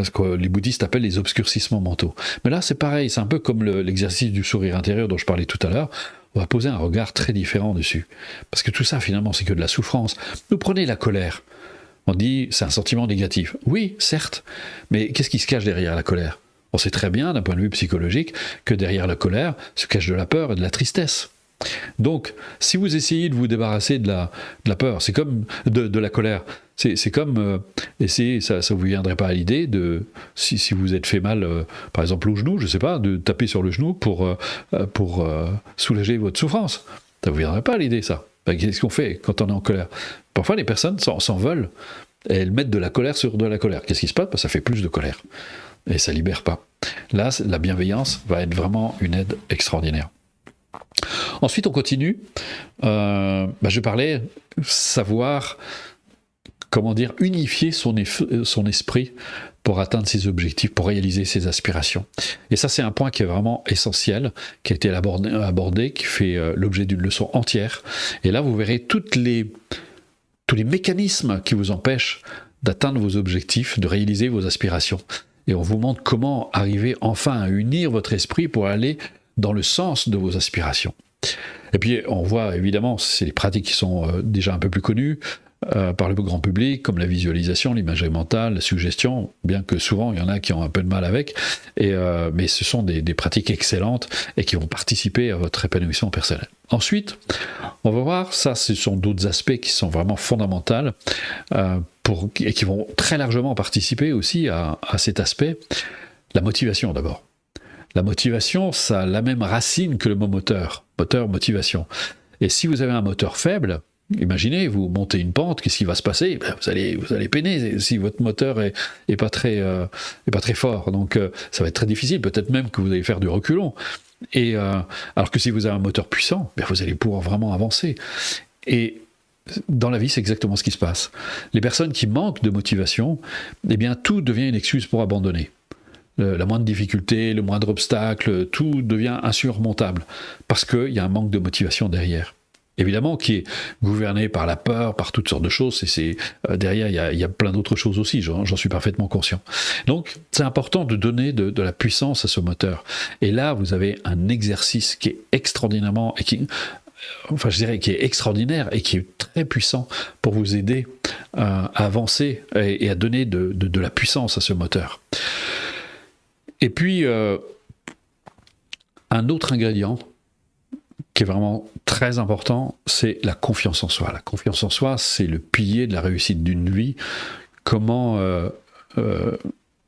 ce que les bouddhistes appellent les obscurcissements mentaux. Mais là, c'est pareil, c'est un peu comme l'exercice du sourire intérieur dont je parlais tout à l'heure. On va poser un regard très différent dessus. Parce que tout ça, finalement, c'est que de la souffrance. Nous prenez la colère. On dit, c'est un sentiment négatif. Oui, certes, mais qu'est-ce qui se cache derrière la colère? On sait très bien, d'un point de vue psychologique, que derrière la colère se cache de la peur et de la tristesse. Donc, si vous essayez de vous débarrasser de la peur, c'est comme de la colère, c'est comme essayer, ça ne vous viendrait pas à l'idée de, si vous êtes fait mal, par exemple au genou, je ne sais pas, de taper sur le genou pour soulager votre souffrance. Ça ne vous viendrait pas à l'idée, ça. Qu'est-ce qu'on fait quand on est en colère? Parfois, les personnes s'en veulent, et elles mettent de la colère sur de la colère. Qu'est-ce qui se passe? Ça fait plus de colère. Et ça ne libère pas. Là, la bienveillance va être vraiment une aide extraordinaire. Ensuite, on continue. Je parlais savoir, unifier son esprit pour atteindre ses objectifs, pour réaliser ses aspirations. Et ça, c'est un point qui est vraiment essentiel, qui a été abordé, qui fait l'objet d'une leçon entière. Et là, vous verrez tous les mécanismes qui vous empêchent d'atteindre vos objectifs, de réaliser vos aspirations. Et on vous montre comment arriver enfin à unir votre esprit pour aller dans le sens de vos aspirations. Et puis on voit évidemment, c'est les pratiques qui sont déjà un peu plus connues par le grand public, comme la visualisation, l'imagerie mentale, la suggestion, bien que souvent il y en a qui ont un peu de mal avec, mais ce sont des pratiques excellentes et qui vont participer à votre épanouissement personnel. Ensuite, on va voir, ça ce sont d'autres aspects qui sont vraiment fondamentaux et qui vont très largement participer aussi à cet aspect. La motivation d'abord. La motivation, ça a la même racine que le mot moteur. Moteur, motivation. Et si vous avez un moteur faible, imaginez, vous montez une pente, qu'est-ce qui va se passer? Vous allez peiner si votre moteur est pas très fort. Donc ça va être très difficile, peut-être même que vous allez faire du reculon. Et alors que si vous avez un moteur puissant, vous allez pouvoir vraiment avancer. Et dans la vie, c'est exactement ce qui se passe. Les personnes qui manquent de motivation, tout devient une excuse pour abandonner. La moindre difficulté, le moindre obstacle, tout devient insurmontable, parce qu'il y a un manque de motivation derrière. Évidemment, qui est gouverné par la peur, par toutes sortes de choses, et derrière, il y a plein d'autres choses aussi, j'en suis parfaitement conscient. Donc, c'est important de donner de la puissance à ce moteur. Et là, vous avez un exercice qui est extraordinairement, qui est extraordinaire et qui est très puissant pour vous aider à avancer et à donner de la puissance à ce moteur. Et puis, un autre ingrédient qui est vraiment très important, c'est la confiance en soi. La confiance en soi, c'est le pilier de la réussite d'une vie. Comment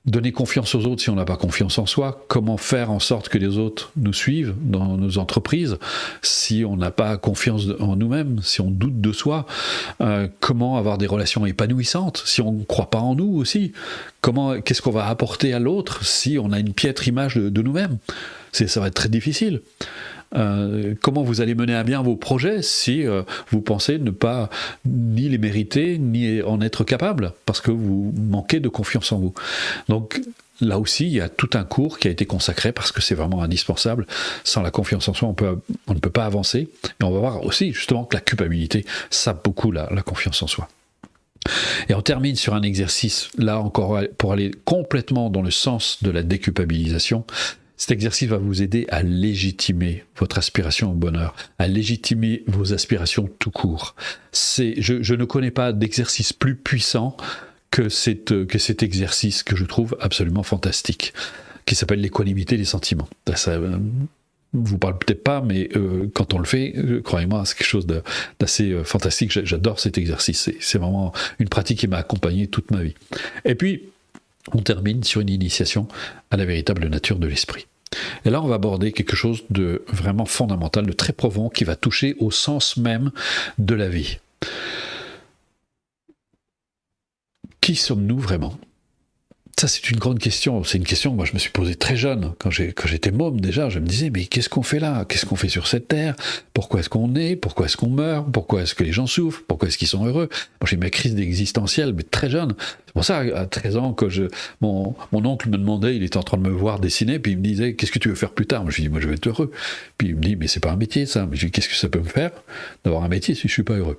donner confiance aux autres si on n'a pas confiance en soi? Comment faire en sorte que les autres nous suivent dans nos entreprises si on n'a pas confiance en nous-mêmes, si on doute de soi? Comment avoir des relations épanouissantes si on ne croit pas en nous aussi? Qu'est-ce qu'on va apporter à l'autre si on a une piètre image de nous-mêmes? Ça va être très difficile. Comment vous allez mener à bien vos projets si vous pensez ne pas ni les mériter, ni en être capable, parce que vous manquez de confiance en vous. Donc là aussi, il y a tout un cours qui a été consacré parce que c'est vraiment indispensable. Sans la confiance en soi, on ne peut pas avancer. Et on va voir aussi justement que la culpabilité sape beaucoup la confiance en soi. Et on termine sur un exercice, là encore, pour aller complètement dans le sens de la déculpabilisation. Cet exercice va vous aider à légitimer votre aspiration au bonheur, à légitimer vos aspirations tout court. Je ne connais pas d'exercice plus puissant que cet exercice que je trouve absolument fantastique, qui s'appelle l'équanimité des sentiments. Ça vous parle peut-être pas, mais quand on le fait, croyez-moi, c'est quelque chose d'assez fantastique. J'adore cet exercice. C'est vraiment une pratique qui m'a accompagné toute ma vie. Et puis, on termine sur une initiation à la véritable nature de l'esprit. Et là, on va aborder quelque chose de vraiment fondamental, de très profond, qui va toucher au sens même de la vie. Qui sommes-nous vraiment ? Ça, c'est une grande question. C'est une question que moi, je me suis posée très jeune. Quand j'étais môme, déjà, je me disais, mais qu'est-ce qu'on fait là ? Qu'est-ce qu'on fait sur cette terre ? Pourquoi est-ce qu'on est ? Pourquoi est-ce qu'on meurt ? Pourquoi est-ce que les gens souffrent ? Pourquoi est-ce qu'ils sont heureux ? Moi, j'ai eu ma crise existentielle, mais très jeune. C'est pour ça, à 13 ans, que mon oncle me demandait, il était en train de me voir dessiner, puis il me disait, qu'est-ce que tu veux faire plus tard ? Moi, je lui dis, moi, je vais être heureux. Puis il me dit, mais c'est pas un métier, ça. Mais je lui dis, qu'est-ce que ça peut me faire d'avoir un métier si je suis pas heureux ?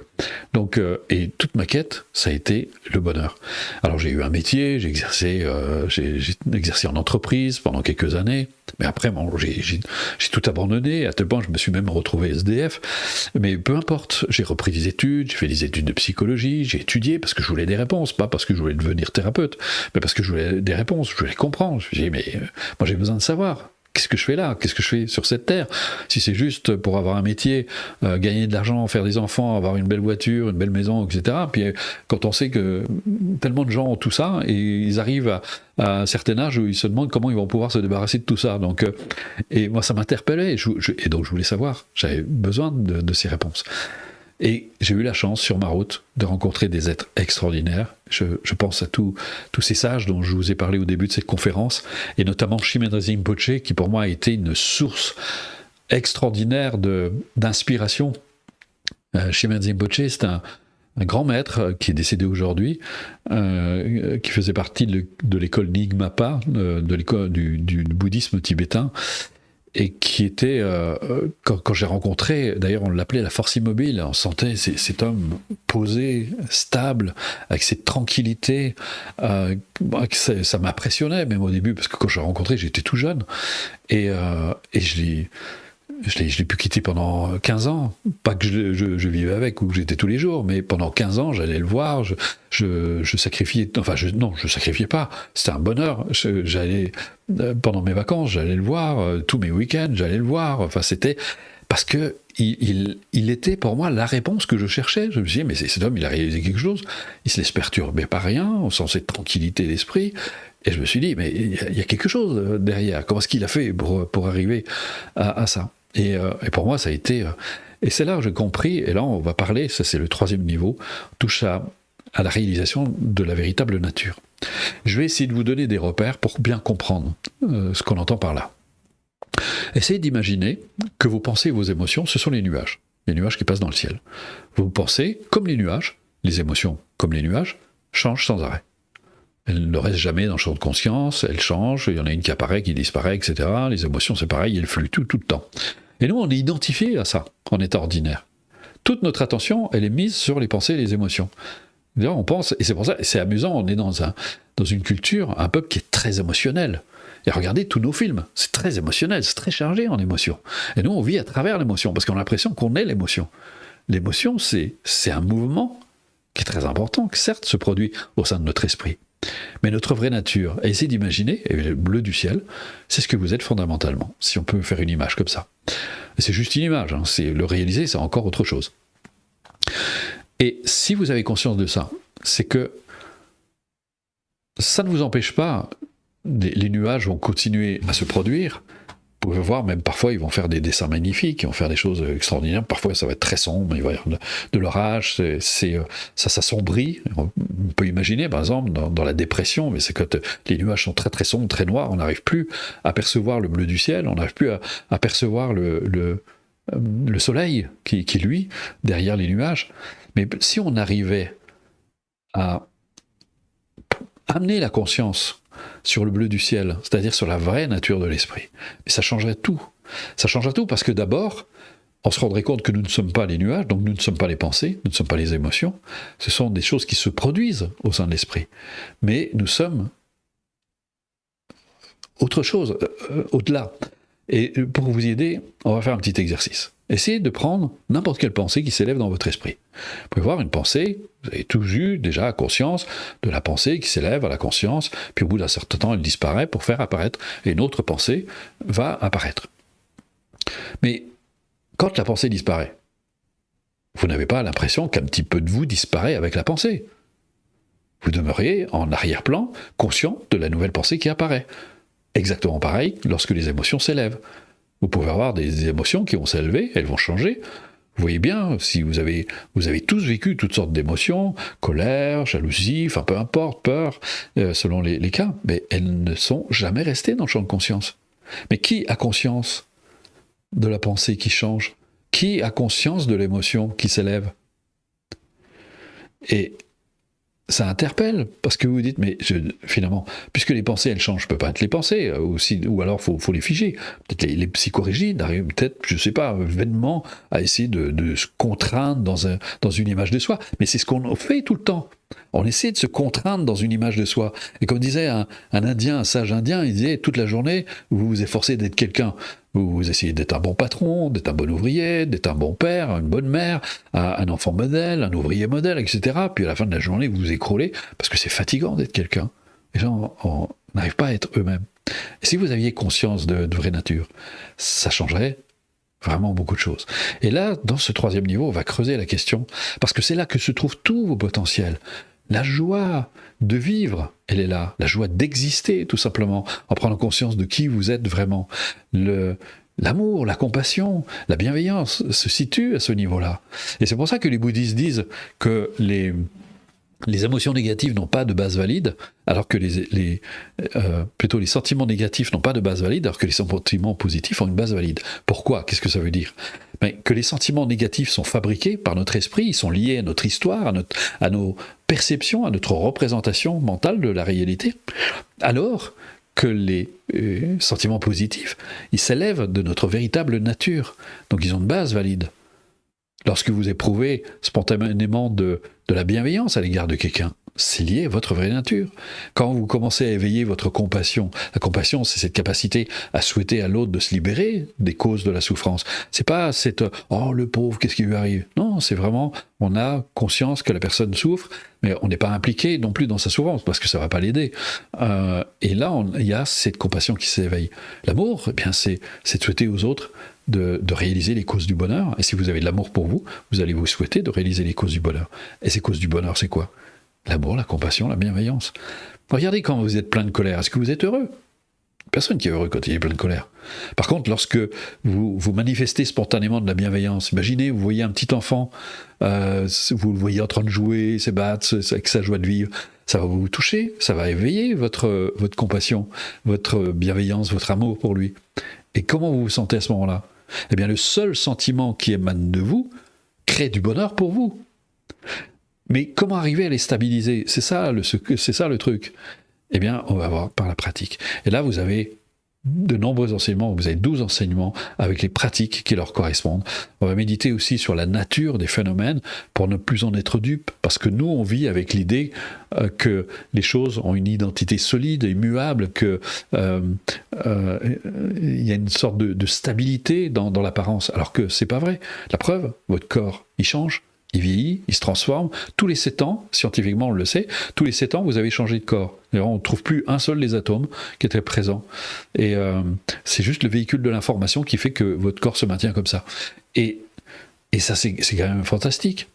Donc, et toute ma quête, ça a été le bonheur. Alors, j'ai eu un métier, j'ai exercé en entreprise pendant quelques années, mais après, j'ai tout abandonné, à tel point je me suis même retrouvé SDF, mais peu importe, j'ai repris des études, j'ai fait des études de psychologie, j'ai étudié parce que je voulais des réponses, pas parce que je voulais devenir thérapeute, mais parce que je voulais des réponses, je voulais comprendre. Je me suis dit, mais moi j'ai besoin de savoir. Qu'est-ce que je fais là ? Qu'est-ce que je fais sur cette terre ? Si c'est juste pour avoir un métier, gagner de l'argent, faire des enfants, avoir une belle voiture, une belle maison, etc. Puis quand on sait que tellement de gens ont tout ça, et ils arrivent à un certain âge où ils se demandent comment ils vont pouvoir se débarrasser de tout ça. Donc, et moi, ça m'interpellait, et donc je voulais savoir. J'avais besoin de ces réponses. Et j'ai eu la chance, sur ma route, de rencontrer des êtres extraordinaires. Je pense à tous ces sages dont je vous ai parlé au début de cette conférence, et notamment Shimon Rinpoché, qui pour moi a été une source extraordinaire d'inspiration. Shimon Rinpoché, c'est un grand maître qui est décédé aujourd'hui, qui faisait partie de l'école Nyingmapa, de l'école du bouddhisme tibétain, et qui était, quand j'ai rencontré, d'ailleurs on l'appelait la force immobile, on sentait cet homme posé, stable, avec cette tranquillité, ça m'impressionnait même au début, parce que quand je l'ai rencontré, j'étais tout jeune, et je l'ai pu quitter pendant 15 ans. Pas que je vivais avec ou que j'étais tous les jours, mais pendant 15 ans, j'allais le voir, je sacrifiais... Enfin, je sacrifiais pas. C'était un bonheur. J'allais, pendant mes vacances, j'allais le voir. Tous mes week-ends, j'allais le voir. Enfin, c'était... Parce que il était pour moi la réponse que je cherchais. Je me suis dit, mais cet homme, il a réalisé quelque chose. Il se laisse perturber par rien, on sent cette tranquillité d'esprit. Et je me suis dit, mais il y a quelque chose derrière. Comment est-ce qu'il a fait pour arriver à ça ? Et pour moi, ça a été... et c'est là que j'ai compris, et là on va parler, ça c'est le 3e niveau, touche à la réalisation de la véritable nature. Je vais essayer de vous donner des repères pour bien comprendre ce qu'on entend par là. Essayez d'imaginer que vos pensées et vos émotions, ce sont les nuages qui passent dans le ciel. Vos pensées, comme les nuages, les émotions, comme les nuages, changent sans arrêt. Elles ne restent jamais dans le champ de conscience, elles changent, il y en a une qui apparaît, qui disparaît, etc. Les émotions, c'est pareil, elles fluctuent tout le temps. Et nous, on est identifié à ça, en état ordinaire. Toute notre attention, elle est mise sur les pensées et les émotions. D'ailleurs, on pense, et c'est pour ça, c'est amusant, on est dans une culture, un peuple qui est très émotionnel. Et regardez tous nos films, c'est très émotionnel, c'est très chargé en émotions. Et nous, on vit à travers l'émotion, parce qu'on a l'impression qu'on est l'émotion. L'émotion, c'est un mouvement qui est très important, qui certes se produit au sein de notre esprit. Mais notre vraie nature, essayez d'imaginer, et le bleu du ciel, c'est ce que vous êtes fondamentalement, si on peut faire une image comme ça. Et c'est juste une image, hein, le réaliser, c'est encore autre chose. Et si vous avez conscience de ça, c'est que ça ne vous empêche pas, les nuages vont continuer à se produire, pouvez voir, même parfois, ils vont faire des dessins magnifiques, ils vont faire des choses extraordinaires. Parfois, ça va être très sombre, il va y avoir de l'orage, ça s'assombrit. On peut imaginer, par exemple, dans la dépression, mais c'est quand les nuages sont très très sombres, très noirs, on n'arrive plus à percevoir le bleu du ciel, on n'arrive plus à percevoir le soleil qui, lui, derrière les nuages. Mais si on arrivait à amener la conscience sur le bleu du ciel, c'est-à-dire sur la vraie nature de l'esprit, mais ça changerait tout. Ça changerait tout parce que d'abord, on se rendrait compte que nous ne sommes pas les nuages, donc nous ne sommes pas les pensées, nous ne sommes pas les émotions, ce sont des choses qui se produisent au sein de l'esprit. Mais nous sommes autre chose, au-delà. Et pour vous y aider, on va faire un petit exercice. Essayez de prendre n'importe quelle pensée qui s'élève dans votre esprit. Vous pouvez voir une pensée, vous avez tous eu déjà conscience de la pensée qui s'élève à la conscience, puis au bout d'un certain temps, elle disparaît pour faire apparaître, et une autre pensée va apparaître. Mais quand la pensée disparaît, vous n'avez pas l'impression qu'un petit peu de vous disparaît avec la pensée. Vous demeurez en arrière-plan, conscient de la nouvelle pensée qui apparaît. Exactement pareil lorsque les émotions s'élèvent. Vous pouvez avoir des émotions qui vont s'élever, elles vont changer. Vous voyez bien, si vous avez tous vécu toutes sortes d'émotions, colère, jalousie, enfin peu importe, peur, selon les cas, mais elles ne sont jamais restées dans le champ de conscience. Mais qui a conscience de la pensée qui change? Qui a conscience de l'émotion qui s'élève? Et ça interpelle, parce que vous vous dites, mais finalement, puisque les pensées, elles changent, je ne peux pas être les pensées, ou alors il faut les figer. Peut-être les psychorigides arrivent, peut-être, je ne sais pas, vainement à essayer de se contraindre dans une image de soi. Mais c'est ce qu'on fait tout le temps. On essaie de se contraindre dans une image de soi. Et comme disait un Indien, un sage indien, il disait, toute la journée, vous vous efforcez d'être quelqu'un. Vous essayez d'être un bon patron, d'être un bon ouvrier, d'être un bon père, une bonne mère, un enfant modèle, un ouvrier modèle, etc. Puis à la fin de la journée, vous vous écroulez parce que c'est fatigant d'être quelqu'un. Les gens n'arrivent pas à être eux-mêmes. Et si vous aviez conscience de vraie nature, ça changerait vraiment beaucoup de choses. Et là, dans ce troisième niveau, on va creuser la question, parce que c'est là que se trouvent tous vos potentiels. La joie de vivre, elle est là. La joie d'exister, tout simplement, en prenant conscience de qui vous êtes vraiment. L'amour, la compassion, la bienveillance se situent à ce niveau-là. Et c'est pour ça que les bouddhistes disent que les émotions négatives n'ont pas de base valide, alors que plutôt les sentiments négatifs n'ont pas de base valide, alors que les sentiments positifs ont une base valide. Pourquoi? Qu'est-ce que ça veut dire? Que les sentiments négatifs sont fabriqués par notre esprit, ils sont liés à notre histoire, à nos perceptions, à notre représentation mentale de la réalité, alors que les sentiments positifs, ils s'élèvent de notre véritable nature, donc ils ont une base valide. Lorsque vous éprouvez spontanément de la bienveillance à l'égard de quelqu'un, c'est lié à votre vraie nature. Quand vous commencez à éveiller votre compassion, la compassion, c'est cette capacité à souhaiter à l'autre de se libérer des causes de la souffrance. C'est pas cette « oh, le pauvre, qu'est-ce qui lui arrive ?» Non, c'est vraiment, on a conscience que la personne souffre, mais on n'est pas impliqué non plus dans sa souffrance, parce que ça ne va pas l'aider. Et là, il y a cette compassion qui s'éveille. L'amour, eh bien, c'est de souhaiter aux autres de réaliser les causes du bonheur. Et si vous avez de l'amour pour vous, vous allez vous souhaiter de réaliser les causes du bonheur. Et ces causes du bonheur, c'est quoi? L'amour, la compassion, la bienveillance. Regardez quand vous êtes plein de colère, est-ce que vous êtes heureux? Personne qui est heureux quand il est plein de colère. Par contre, lorsque vous manifestez spontanément de la bienveillance, imaginez, vous voyez un petit enfant, vous le voyez en train de jouer, se battre, avec sa joie de vivre, ça va vous toucher, ça va éveiller votre compassion, votre bienveillance, votre amour pour lui. Et comment vous vous sentez à ce moment-là? Eh bien, le seul sentiment qui émane de vous crée du bonheur pour vous. Mais comment arriver à les stabiliser? C'est ça le truc. Eh bien, on va voir par la pratique. Et là, vous avez de nombreux enseignements, vous avez 12 enseignements avec les pratiques qui leur correspondent. On va méditer aussi sur la nature des phénomènes pour ne plus en être dupe, parce que nous, on vit avec l'idée que les choses ont une identité solide et immuable, qu'il y a une sorte de stabilité dans l'apparence, alors que c'est pas vrai. La preuve, votre corps, il change. Il vieillit, il se transforme. Tous les 7 ans, scientifiquement on le sait, tous les 7 ans vous avez changé de corps. D'ailleurs, on ne trouve plus un seul des atomes qui étaient présents. Et c'est juste le véhicule de l'information qui fait que votre corps se maintient comme ça. Et ça, c'est quand même fantastique.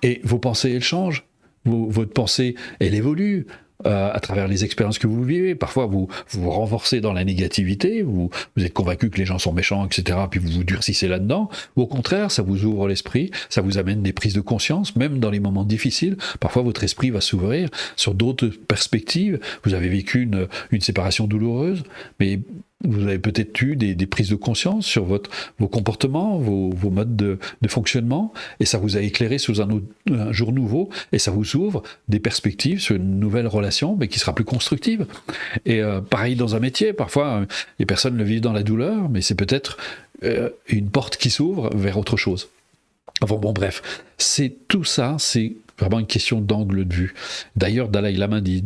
Et vos pensées, elles changent. Votre pensée, elle évolue. à travers les expériences que vous vivez. Parfois, vous vous renforcez dans la négativité, vous êtes convaincu que les gens sont méchants, etc., puis vous vous durcissez là-dedans. Ou au contraire, ça vous ouvre l'esprit, ça vous amène des prises de conscience, même dans les moments difficiles. Parfois, votre esprit va s'ouvrir sur d'autres perspectives. Vous avez vécu une séparation douloureuse, mais vous avez peut-être eu des prises de conscience sur vos comportements, vos modes de fonctionnement, et ça vous a éclairé sous un jour nouveau, et ça vous ouvre des perspectives sur une nouvelle relation, mais qui sera plus constructive. Et pareil dans un métier, parfois les personnes le vivent dans la douleur, mais c'est peut-être une porte qui s'ouvre vers autre chose. Enfin bon, bref, c'est tout ça, c'est vraiment une question d'angle de vue. D'ailleurs, Dalai Lama dit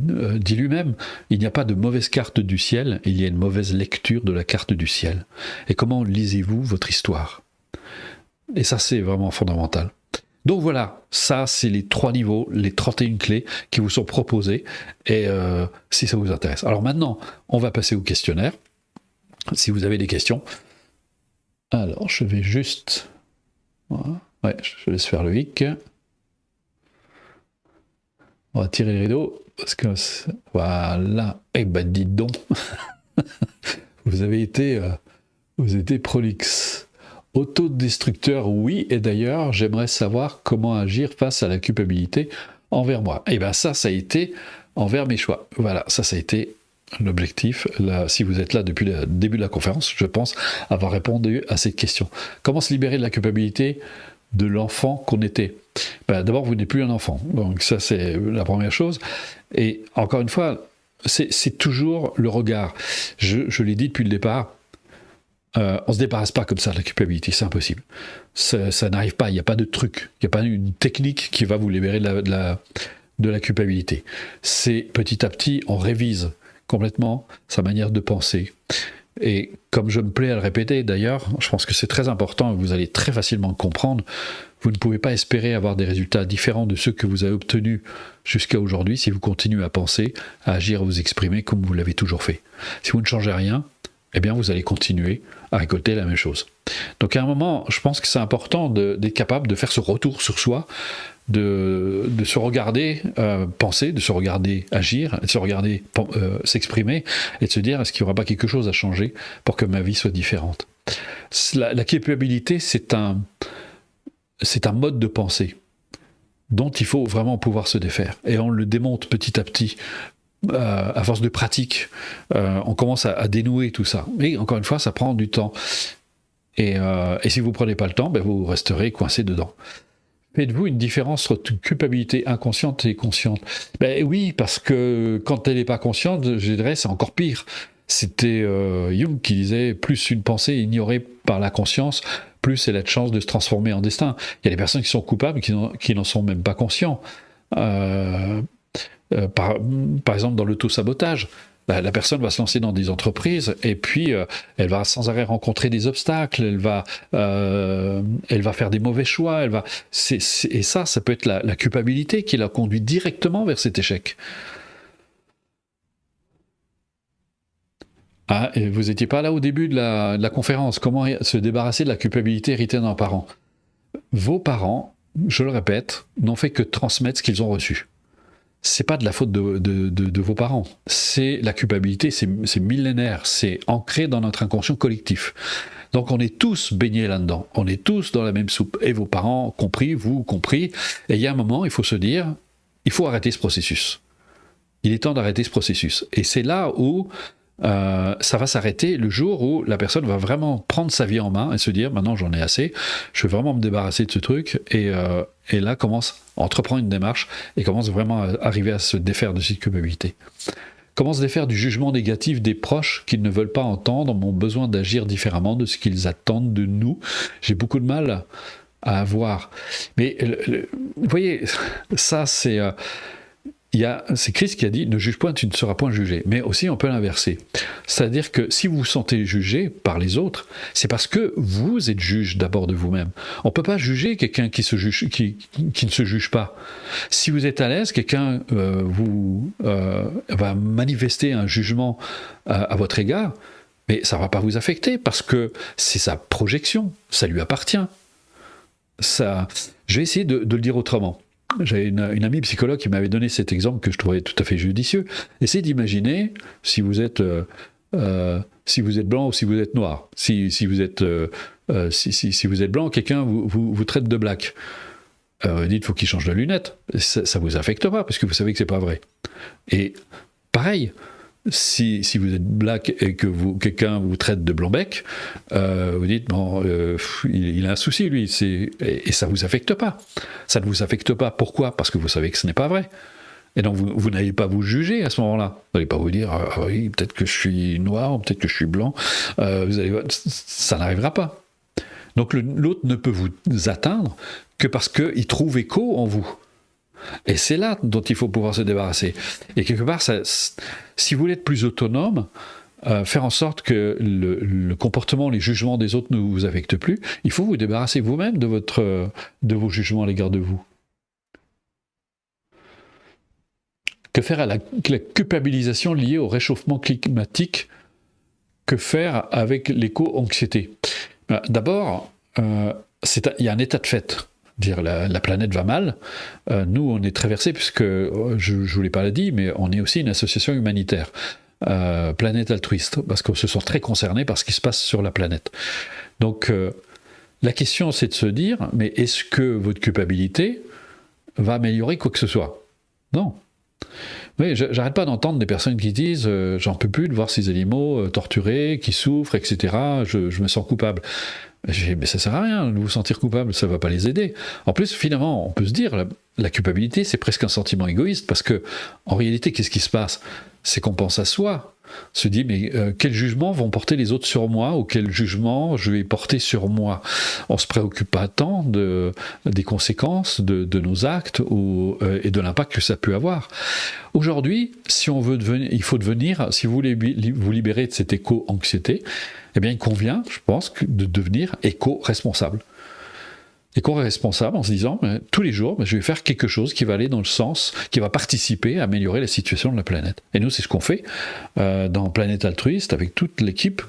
lui-même, il n'y a pas de mauvaise carte du ciel, il y a une mauvaise lecture de la carte du ciel. Et comment lisez-vous votre histoire? Et ça, c'est vraiment fondamental. Donc voilà, ça, c'est les 3 niveaux, les 31 clés qui vous sont proposées, et si ça vous intéresse. Alors maintenant, on va passer au questionnaire, si vous avez des questions. Alors, je vais juste... Voilà. Ouais, je laisse faire le hic. On va tirer les rideaux, parce que... Voilà. Eh ben, dites donc. Vous avez été prolixe. Autodestructeur, oui. Et d'ailleurs, j'aimerais savoir comment agir face à la culpabilité envers moi. Et bien ça a été envers mes choix. Voilà, ça a été l'objectif. Là, si vous êtes là depuis le début de la conférence, je pense avoir répondu à cette question. Comment se libérer de la culpabilité de l'enfant qu'on était? D'abord, vous n'êtes plus un enfant. Donc ça, c'est la première chose. Et encore une fois, c'est toujours le regard. Je l'ai dit depuis le départ, on ne se débarrasse pas comme ça de la culpabilité, c'est impossible. Ça n'arrive pas, il n'y a pas de truc, il n'y a pas une technique qui va vous libérer de la culpabilité. C'est petit à petit, on révise complètement sa manière de penser. Et comme je me plais à le répéter d'ailleurs, je pense que c'est très important, vous allez très facilement le comprendre, vous ne pouvez pas espérer avoir des résultats différents de ceux que vous avez obtenus jusqu'à aujourd'hui si vous continuez à penser, à agir, à vous exprimer comme vous l'avez toujours fait. Si vous ne changez rien, eh bien vous allez continuer à récolter la même chose. Donc à un moment, je pense que c'est important d'être capable de faire ce retour sur soi, de se regarder penser, de se regarder agir, de se regarder s'exprimer, et de se dire, est-ce qu'il n'y aura pas quelque chose à changer pour que ma vie soit différente? La culpabilité, c'est un mode de pensée dont il faut vraiment pouvoir se défaire. Et on le démonte petit à petit, à force de pratique, on commence à dénouer tout ça. Mais encore une fois, ça prend du temps. Et si vous ne prenez pas le temps, vous resterez coincé dedans. Faites-vous une différence entre culpabilité inconsciente et consciente? Oui, parce que quand elle n'est pas consciente, je dirais, c'est encore pire. C'était Jung qui disait, plus une pensée est ignorée par la conscience, plus elle a de chances de se transformer en destin. Il y a des personnes qui sont coupables qui n'en sont même pas conscients. Par exemple, dans l'auto-sabotage, la personne va se lancer dans des entreprises et puis elle va sans arrêt rencontrer des obstacles, elle va faire des mauvais choix, et ça peut être la culpabilité qui la conduit directement vers cet échec. Ah, et vous n'étiez pas là au début de la conférence. Comment se débarrasser de la culpabilité héritée d'un parent? Vos parents, je le répète, n'ont fait que transmettre ce qu'ils ont reçu. C'est pas de la faute de vos parents. C'est la culpabilité, c'est millénaire, c'est ancré dans notre inconscient collectif. Donc on est tous baignés là-dedans, on est tous dans la même soupe, et vos parents compris, vous compris, et il y a un moment, il faut se dire, il faut arrêter ce processus. Il est temps d'arrêter ce processus. Et c'est là où ça va s'arrêter le jour où la personne va vraiment prendre sa vie en main et se dire, maintenant j'en ai assez, je vais vraiment me débarrasser de ce truc, et là entreprend une démarche et commence vraiment à arriver à se défaire de cette culpabilité. Comment se défaire du jugement négatif des proches qui ne veulent pas entendre mon besoin d'agir différemment de ce qu'ils attendent de nous? J'ai beaucoup de mal à avoir. Mais vous voyez, ça c'est... c'est Christ qui a dit « Ne juge point, tu ne seras point jugé ». Mais aussi, on peut l'inverser. C'est-à-dire que si vous vous sentez jugé par les autres, c'est parce que vous êtes juge d'abord de vous-même. On ne peut pas juger quelqu'un qui ne se juge pas. Si vous êtes à l'aise, quelqu'un va manifester un jugement à votre égard, mais ça ne va pas vous affecter parce que c'est sa projection, ça lui appartient. Je vais essayer de le dire autrement. j'avais une amie psychologue qui m'avait donné cet exemple que je trouvais tout à fait judicieux. Essayez d'imaginer si vous êtes blanc ou si vous êtes noir. Si vous êtes blanc, quelqu'un vous traite de black. Vous dites, faut qu'il change de lunettes. Ça vous affecte pas, parce que vous savez que c'est pas vrai. Et pareil, si vous êtes black et que quelqu'un vous traite de blanc-bec, vous dites, bon, il a un souci, lui, et ça vous affecte pas. Ça ne vous affecte pas. Pourquoi ? Parce que vous savez que ce n'est pas vrai. Et donc, vous n'allez pas vous juger à ce moment-là. Vous n'allez pas vous dire, ah oui, peut-être que je suis noir, ou peut-être que je suis blanc. Ça n'arrivera pas. Donc, l'autre ne peut vous atteindre que parce qu'il trouve écho en vous. Et c'est là dont il faut pouvoir se débarrasser. Et quelque part, si vous voulez être plus autonome, faire en sorte que le comportement, les jugements des autres ne vous affectent plus, il faut vous débarrasser vous-même de vos jugements à l'égard de vous. Que faire à la culpabilisation liée au réchauffement climatique? Que faire avec l'éco-anxiété? D'abord, il y a un état de fait. Dire la planète va mal. Nous, on est traversés, puisque, je ne vous l'ai pas dit, mais on est aussi une association humanitaire, planète altruiste, parce qu'on se sent très concernés par ce qui se passe sur la planète. Donc, la question, c'est de se dire, mais est-ce que votre culpabilité va améliorer quoi que ce soit? Non. Oui, j'arrête pas d'entendre des personnes qui disent j'en peux plus de voir ces animaux torturés, qui souffrent, etc. Je me sens coupable. Mais ça sert à rien de vous sentir coupable, ça va pas les aider. En plus, finalement, on peut se dire la culpabilité, c'est presque un sentiment égoïste, parce que en réalité, qu'est-ce qui se passe? C'est qu'on pense à soi. Se dit, mais quels jugements vont porter les autres sur moi, ou quel jugement je vais porter sur moi? On se préoccupe pas tant des conséquences de nos actes et de l'impact que ça peut avoir. Aujourd'hui, si on veut il faut devenir, si vous voulez vous libérer de cette éco-anxiété, eh bien, il convient, je pense, de devenir éco-responsable. Éco-responsable en se disant, tous les jours, je vais faire quelque chose qui va aller dans le sens, qui va participer à améliorer la situation de la planète. Et nous, c'est ce qu'on fait dans Planète Altruiste, avec toute l'équipe,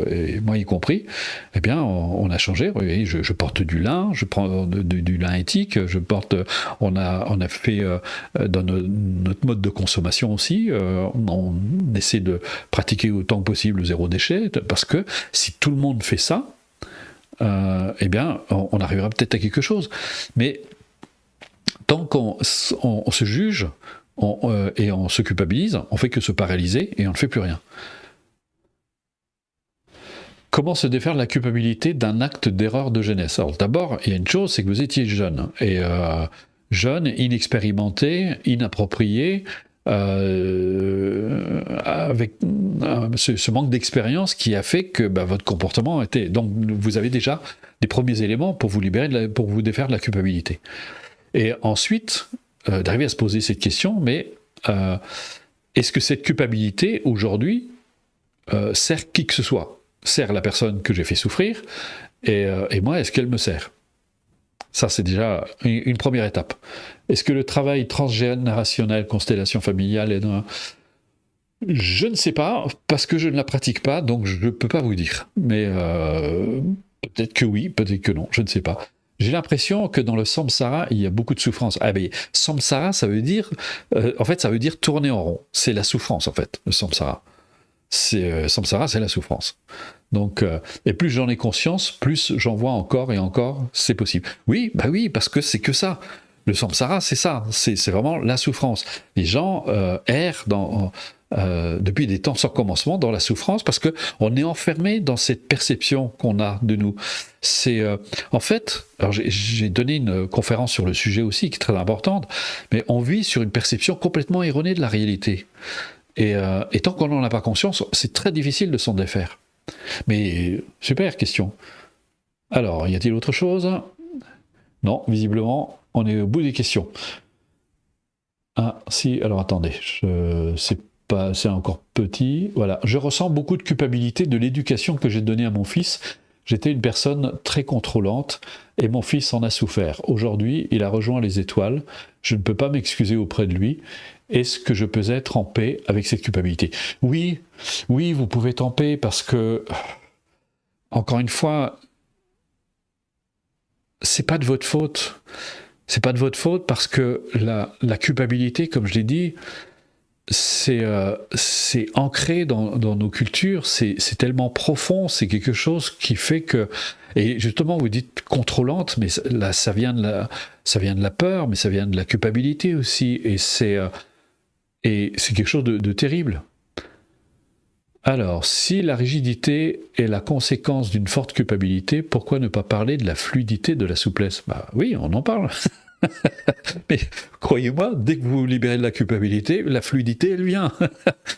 et moi y compris. Eh bien, on a changé. Oui, je porte du lin, je prends du lin éthique, on a fait dans notre mode de consommation aussi, on essaie de pratiquer autant que possible le zéro déchet, parce que si tout le monde fait ça, eh bien, on arrivera peut-être à quelque chose. Mais tant qu'on se juge et on se culpabilise, on fait que se paralyser et on ne fait plus rien. Comment se défaire de la culpabilité d'un acte d'erreur de jeunesse? Alors d'abord, il y a une chose, c'est que vous étiez jeune. Et jeune, inexpérimenté, inapproprié, avec ce manque d'expérience qui a fait que votre comportement était... Donc vous avez déjà des premiers éléments pour vous libérer, pour vous défaire de la culpabilité. Et ensuite, d'arriver à se poser cette question, mais est-ce que cette culpabilité, aujourd'hui, sert qui que ce soit? Sert la personne que j'ai fait souffrir, et moi, est-ce qu'elle me sert? Ça, c'est déjà une première étape. Est-ce que le travail transgénérationnel, constellation familiale, je ne sais pas, parce que je ne la pratique pas, donc je ne peux pas vous dire. Mais peut-être que oui, peut-être que non, je ne sais pas. J'ai l'impression que dans le samsara, il y a beaucoup de souffrance. Ah ben, samsara, ça veut dire... en fait, ça veut dire tourner en rond. C'est la souffrance, en fait, le samsara. Samsara, c'est la souffrance. Donc, et plus j'en ai conscience, plus j'en vois encore et encore, c'est possible. Oui, parce que c'est que ça. Le samsara, c'est ça. C'est vraiment la souffrance. Les gens errent depuis des temps sans commencement dans la souffrance parce qu'on est enfermé dans cette perception qu'on a de nous. En fait, alors j'ai donné une conférence sur le sujet aussi, qui est très importante, mais on vit sur une perception complètement erronée de la réalité. Et tant qu'on n'en a pas conscience, c'est très difficile de s'en défaire. Mais super question. Alors, y a-t-il autre chose? Non, visiblement, on est au bout des questions. Ah, si, alors attendez, c'est encore petit. Voilà, je ressens beaucoup de culpabilité de l'éducation que j'ai donnée à mon fils. J'étais une personne très contrôlante et mon fils en a souffert. Aujourd'hui, il a rejoint les étoiles. Je ne peux pas m'excuser auprès de lui. Est-ce que je peux être en paix avec cette culpabilité? Oui, vous pouvez être en paix parce que, encore une fois, c'est pas de votre faute. c'est pas de votre faute parce que la culpabilité, comme je l'ai dit, c'est ancré dans nos cultures, c'est tellement profond, c'est quelque chose qui fait que, et justement vous dites contrôlante, mais là ça vient de la peur, mais ça vient de la culpabilité aussi, et c'est quelque chose de terrible. Alors, si la rigidité est la conséquence d'une forte culpabilité, pourquoi ne pas parler de la fluidité, de la souplesse? Bah oui, on en parle. Mais croyez-moi, dès que vous libérez de la culpabilité, la fluidité, elle vient.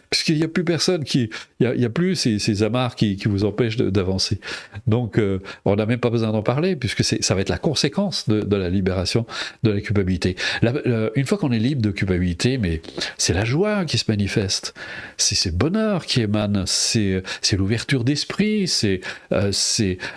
Puisqu'il n'y a plus personne il n'y a plus ces amarres qui vous empêchent d'avancer. Donc, on n'a même pas besoin d'en parler, puisque ça va être la conséquence de la libération de la culpabilité. Une fois qu'on est libre de culpabilité, mais c'est la joie qui se manifeste, c'est le bonheur qui émane, c'est l'ouverture d'esprit, c'est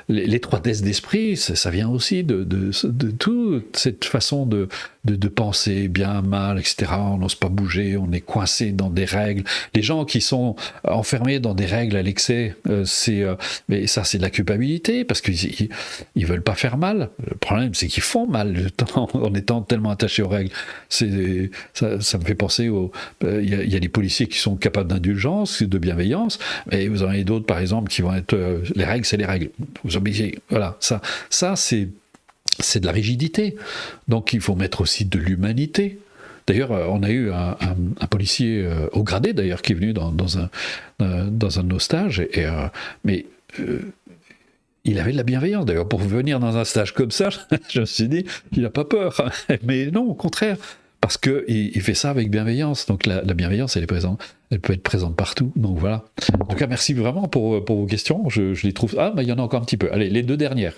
l'étroitesse d'esprit, ça vient aussi de toute cette façon de penser bien, mal, etc. On n'ose pas bouger, on est coincé dans des règles. Les gens qui sont enfermés dans des règles à l'excès, mais ça c'est de la culpabilité, parce qu'ils ne veulent pas faire mal. Le problème c'est qu'ils font mal en étant tellement attachés aux règles. Ça me fait penser il y a des policiers qui sont capables d'indulgence, de bienveillance, et vous en avez d'autres par exemple qui vont être les règles c'est les règles. Vous obligez. Voilà, ça c'est de la rigidité. Donc il faut mettre aussi de l'humanité. D'ailleurs, on a eu un policier au gradé, d'ailleurs, qui est venu dans un de nos stages, mais il avait de la bienveillance. D'ailleurs, pour venir dans un stage comme ça, je me suis dit, il n'a pas peur. Mais non, au contraire, parce qu'il fait ça avec bienveillance. Donc la bienveillance, elle est présente. Elle peut être présente partout. Donc voilà. En tout cas, merci vraiment pour vos questions. Je les trouve... Ah, mais il y en a encore un petit peu. Allez, les deux dernières.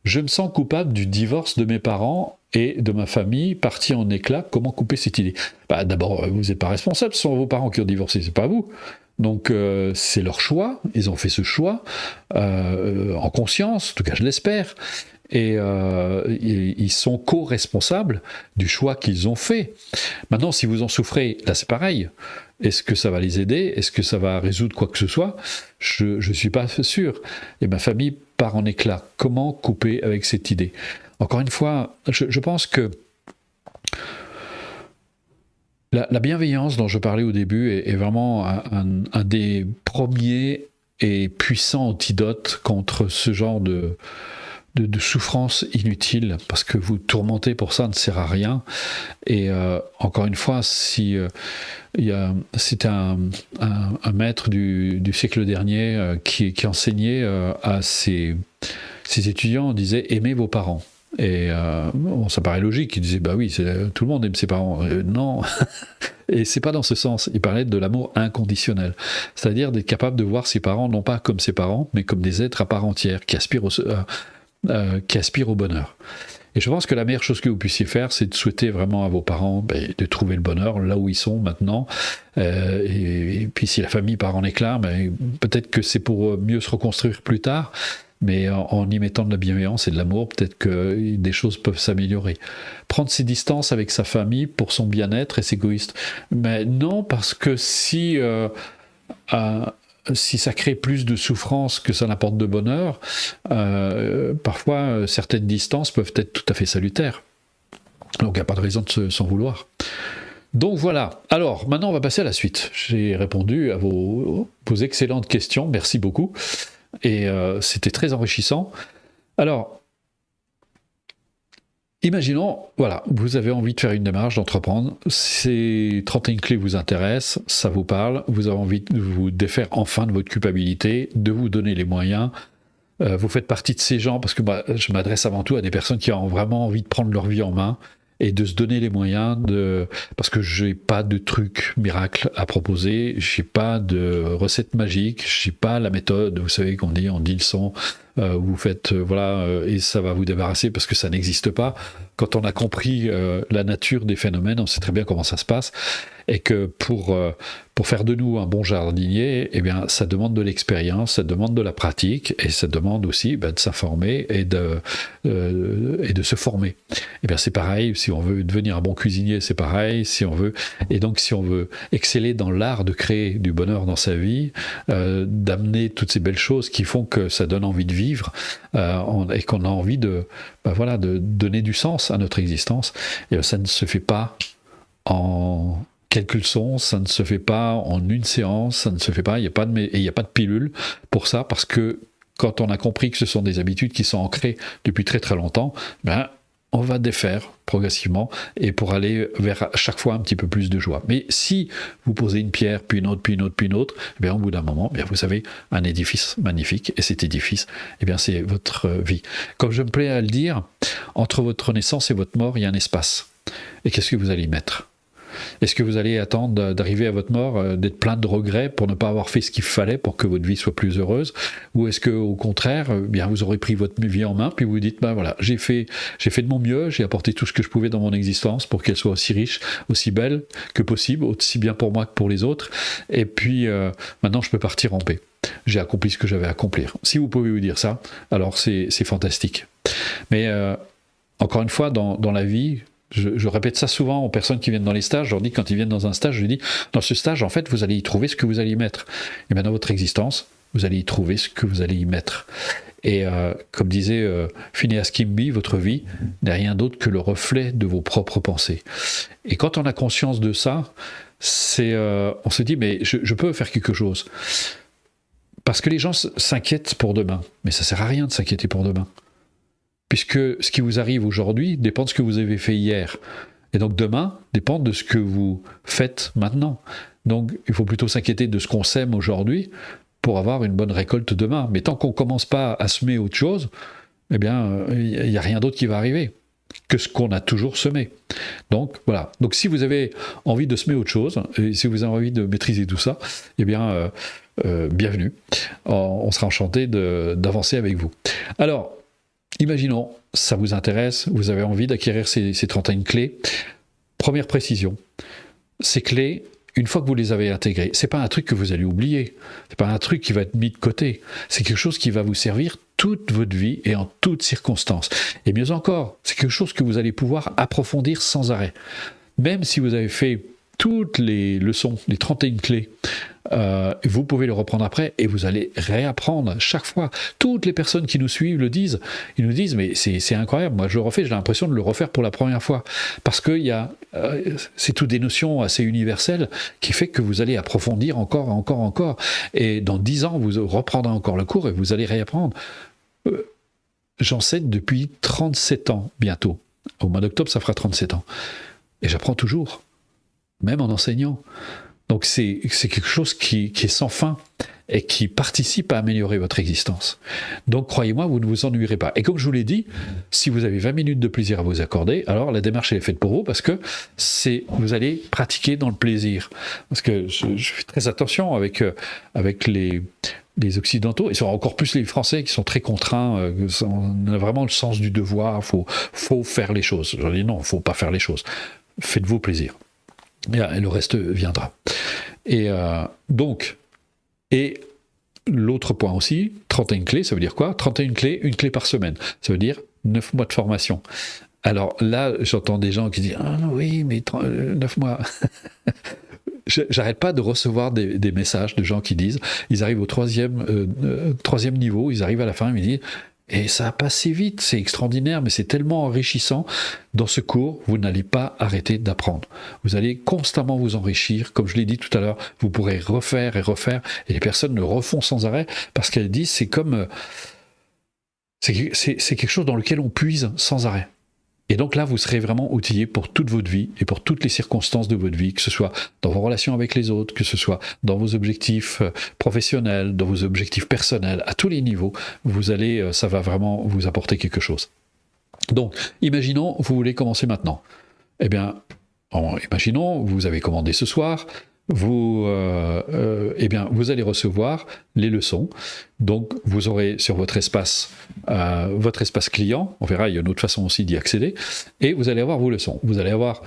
Je me sens coupable du divorce de mes parents et de ma famille partie en éclats. Comment couper cette idée? D'abord, vous n'êtes pas responsable, ce sont vos parents qui ont divorcé, c'est pas vous. Donc c'est leur choix, ils ont fait ce choix en conscience, en tout cas je l'espère, et ils sont co-responsables du choix qu'ils ont fait. Maintenant, si vous en souffrez, là c'est pareil. Est-ce que ça va les aider? Est-ce que ça va résoudre quoi que ce soit? Je ne suis pas sûr. Et ma famille part en éclats. Comment couper avec cette idée? Encore une fois, je pense que la bienveillance dont je parlais au début est vraiment un des premiers et puissants antidotes contre ce genre de souffrance inutile, parce que vous tourmenter pour ça ne sert à rien. Et encore une fois, si c'était un maître du siècle dernier qui enseignait à ses étudiants, on disait « aimez vos parents ». Et ça paraît logique, il disait bah oui, tout le monde aime ses parents. Non, et c'est pas dans ce sens. Il parlait de l'amour inconditionnel, c'est-à-dire d'être capable de voir ses parents non pas comme ses parents, mais comme des êtres à part entière qui aspirent au bonheur. Et je pense que la meilleure chose que vous puissiez faire, c'est de souhaiter vraiment à vos parents de trouver le bonheur là où ils sont maintenant. Et puis si la famille part en éclats, peut-être que c'est pour mieux se reconstruire plus tard. Mais en y mettant de la bienveillance et de l'amour, peut-être que des choses peuvent s'améliorer. Prendre ses distances avec sa famille pour son bien-être, est-ce égoïste? Mais non, parce que si ça crée plus de souffrance que ça n'apporte de bonheur, parfois certaines distances peuvent être tout à fait salutaires. Donc il n'y a pas de raison de s'en vouloir. Donc voilà. Alors maintenant on va passer à la suite. J'ai répondu à vos excellentes questions, merci beaucoup. Et c'était très enrichissant. Alors, imaginons, voilà, vous avez envie de faire une démarche, d'entreprendre, ces 31 clés vous intéressent, ça vous parle, vous avez envie de vous défaire enfin de votre culpabilité, de vous donner les moyens. Vous faites partie de ces gens, parce que je m'adresse avant tout à des personnes qui ont vraiment envie de prendre leur vie en main et de se donner les moyens parce que j'ai pas de truc miracle à proposer, j'ai pas de recette magique, j'ai pas la méthode, vous savez qu'on dit en 10 leçons, vous faites et ça va vous débarrasser parce que ça n'existe pas. Quand on a compris la nature des phénomènes, on sait très bien comment ça se passe, et que pour faire de nous un bon jardinier, eh bien, ça demande de l'expérience, ça demande de la pratique, et ça demande aussi de s'informer et de se former. Eh bien, c'est pareil, si on veut devenir un bon cuisinier, c'est pareil, et donc si on veut exceller dans l'art de créer du bonheur dans sa vie, d'amener toutes ces belles choses qui font que ça donne envie de vivre et qu'on a envie de donner du sens à notre existence, et ça ne se fait pas en quelques leçons, ça ne se fait pas en une séance, ça ne se fait pas, il n'y a pas de pilule pour ça, parce que quand on a compris que ce sont des habitudes qui sont ancrées depuis très très longtemps, on va défaire progressivement et pour aller vers à chaque fois un petit peu plus de joie. Mais si vous posez une pierre, puis une autre, puis une autre, puis une autre, au bout d'un moment, vous avez un édifice magnifique, et cet édifice, c'est votre vie. Comme je me plais à le dire, entre votre naissance et votre mort, il y a un espace. Et qu'est-ce que vous allez y mettre ? Est-ce que vous allez attendre d'arriver à votre mort, d'être plein de regrets pour ne pas avoir fait ce qu'il fallait pour que votre vie soit plus heureuse ? Ou est-ce qu'au contraire, vous aurez pris votre vie en main, puis vous dites, j'ai fait de mon mieux, j'ai apporté tout ce que je pouvais dans mon existence pour qu'elle soit aussi riche, aussi belle que possible, aussi bien pour moi que pour les autres, et puis maintenant je peux partir en paix. J'ai accompli ce que j'avais à accomplir. Si vous pouvez vous dire ça, alors c'est fantastique. Mais encore une fois, dans la vie, je répète ça souvent aux personnes qui viennent dans les stages, je leur dis, quand ils viennent dans un stage, je leur dis, dans ce stage, en fait, vous allez y trouver ce que vous allez y mettre. Et bien dans votre existence, vous allez y trouver ce que vous allez y mettre. Et comme disait Phineas Kimby, votre vie n'est rien d'autre que le reflet de vos propres pensées. Et quand on a conscience de ça, on se dit, mais je peux faire quelque chose. Parce que les gens s'inquiètent pour demain. Mais ça ne sert à rien de s'inquiéter pour demain. Puisque ce qui vous arrive aujourd'hui dépend de ce que vous avez fait hier. Et donc demain dépend de ce que vous faites maintenant. Donc il faut plutôt s'inquiéter de ce qu'on sème aujourd'hui pour avoir une bonne récolte demain. Mais tant qu'on ne commence pas à semer autre chose, il n'y a rien d'autre qui va arriver que ce qu'on a toujours semé. Donc voilà. Donc si vous avez envie de semer autre chose, et si vous avez envie de maîtriser tout ça, bienvenue. On sera enchanté d'avancer avec vous. Alors, imaginons, ça vous intéresse, vous avez envie d'acquérir ces 31 clés. Première précision, ces clés, une fois que vous les avez intégrées, c'est pas un truc que vous allez oublier, c'est pas un truc qui va être mis de côté, c'est quelque chose qui va vous servir toute votre vie et en toutes circonstances. Et mieux encore, c'est quelque chose que vous allez pouvoir approfondir sans arrêt. Même si vous avez fait toutes les leçons, les 31 clés, vous pouvez le reprendre après et vous allez réapprendre chaque fois. Toutes les personnes qui nous suivent le disent. Ils nous disent, mais c'est incroyable, moi je le refais, j'ai l'impression de le refaire pour la première fois. Parce que c'est toutes des notions assez universelles qui fait que vous allez approfondir encore. Et dans 10 ans, vous reprendrez encore le cours et vous allez réapprendre. J'enseigne depuis 37 ans bientôt. Au mois d'octobre, ça fera 37 ans. Et j'apprends toujours, même en enseignant. Donc c'est quelque chose qui est sans fin et qui participe à améliorer votre existence. Donc croyez-moi, vous ne vous ennuierez pas. Et comme je vous l'ai dit, si vous avez 20 minutes de plaisir à vous accorder, alors la démarche elle est faite pour vous parce que vous allez pratiquer dans le plaisir. Parce que je fais très attention avec les Occidentaux, et encore plus les Français qui sont très contraints, on a vraiment le sens du devoir, faut faire les choses. Je dis non, il ne faut pas faire les choses. Faites-vous plaisir. Et le reste viendra. Et l'autre point aussi, 31 clés, ça veut dire quoi ? 31 clés, une clé par semaine. Ça veut dire 9 mois de formation. Alors là, j'entends des gens qui disent « Ah oui, mais 9 mois !» J'arrête pas de recevoir des messages de gens qui disent, ils arrivent au troisième niveau, ils arrivent à la fin, ils me disent et ça a passé vite, c'est extraordinaire, mais c'est tellement enrichissant. Dans ce cours, vous n'allez pas arrêter d'apprendre. Vous allez constamment vous enrichir. Comme je l'ai dit tout à l'heure, vous pourrez refaire, et les personnes le refont sans arrêt, parce qu'elles disent, c'est quelque chose dans lequel on puise sans arrêt. Et donc là, vous serez vraiment outillé pour toute votre vie et pour toutes les circonstances de votre vie, que ce soit dans vos relations avec les autres, que ce soit dans vos objectifs professionnels, dans vos objectifs personnels, à tous les niveaux, ça va vraiment vous apporter quelque chose. Donc, imaginons, vous voulez commencer maintenant. Eh bien, imaginons, vous avez commandé ce soir, vous allez recevoir les leçons. Donc, vous aurez sur votre espace client, on verra, il y a une autre façon aussi d'y accéder, et vous allez avoir vos leçons. Vous allez avoir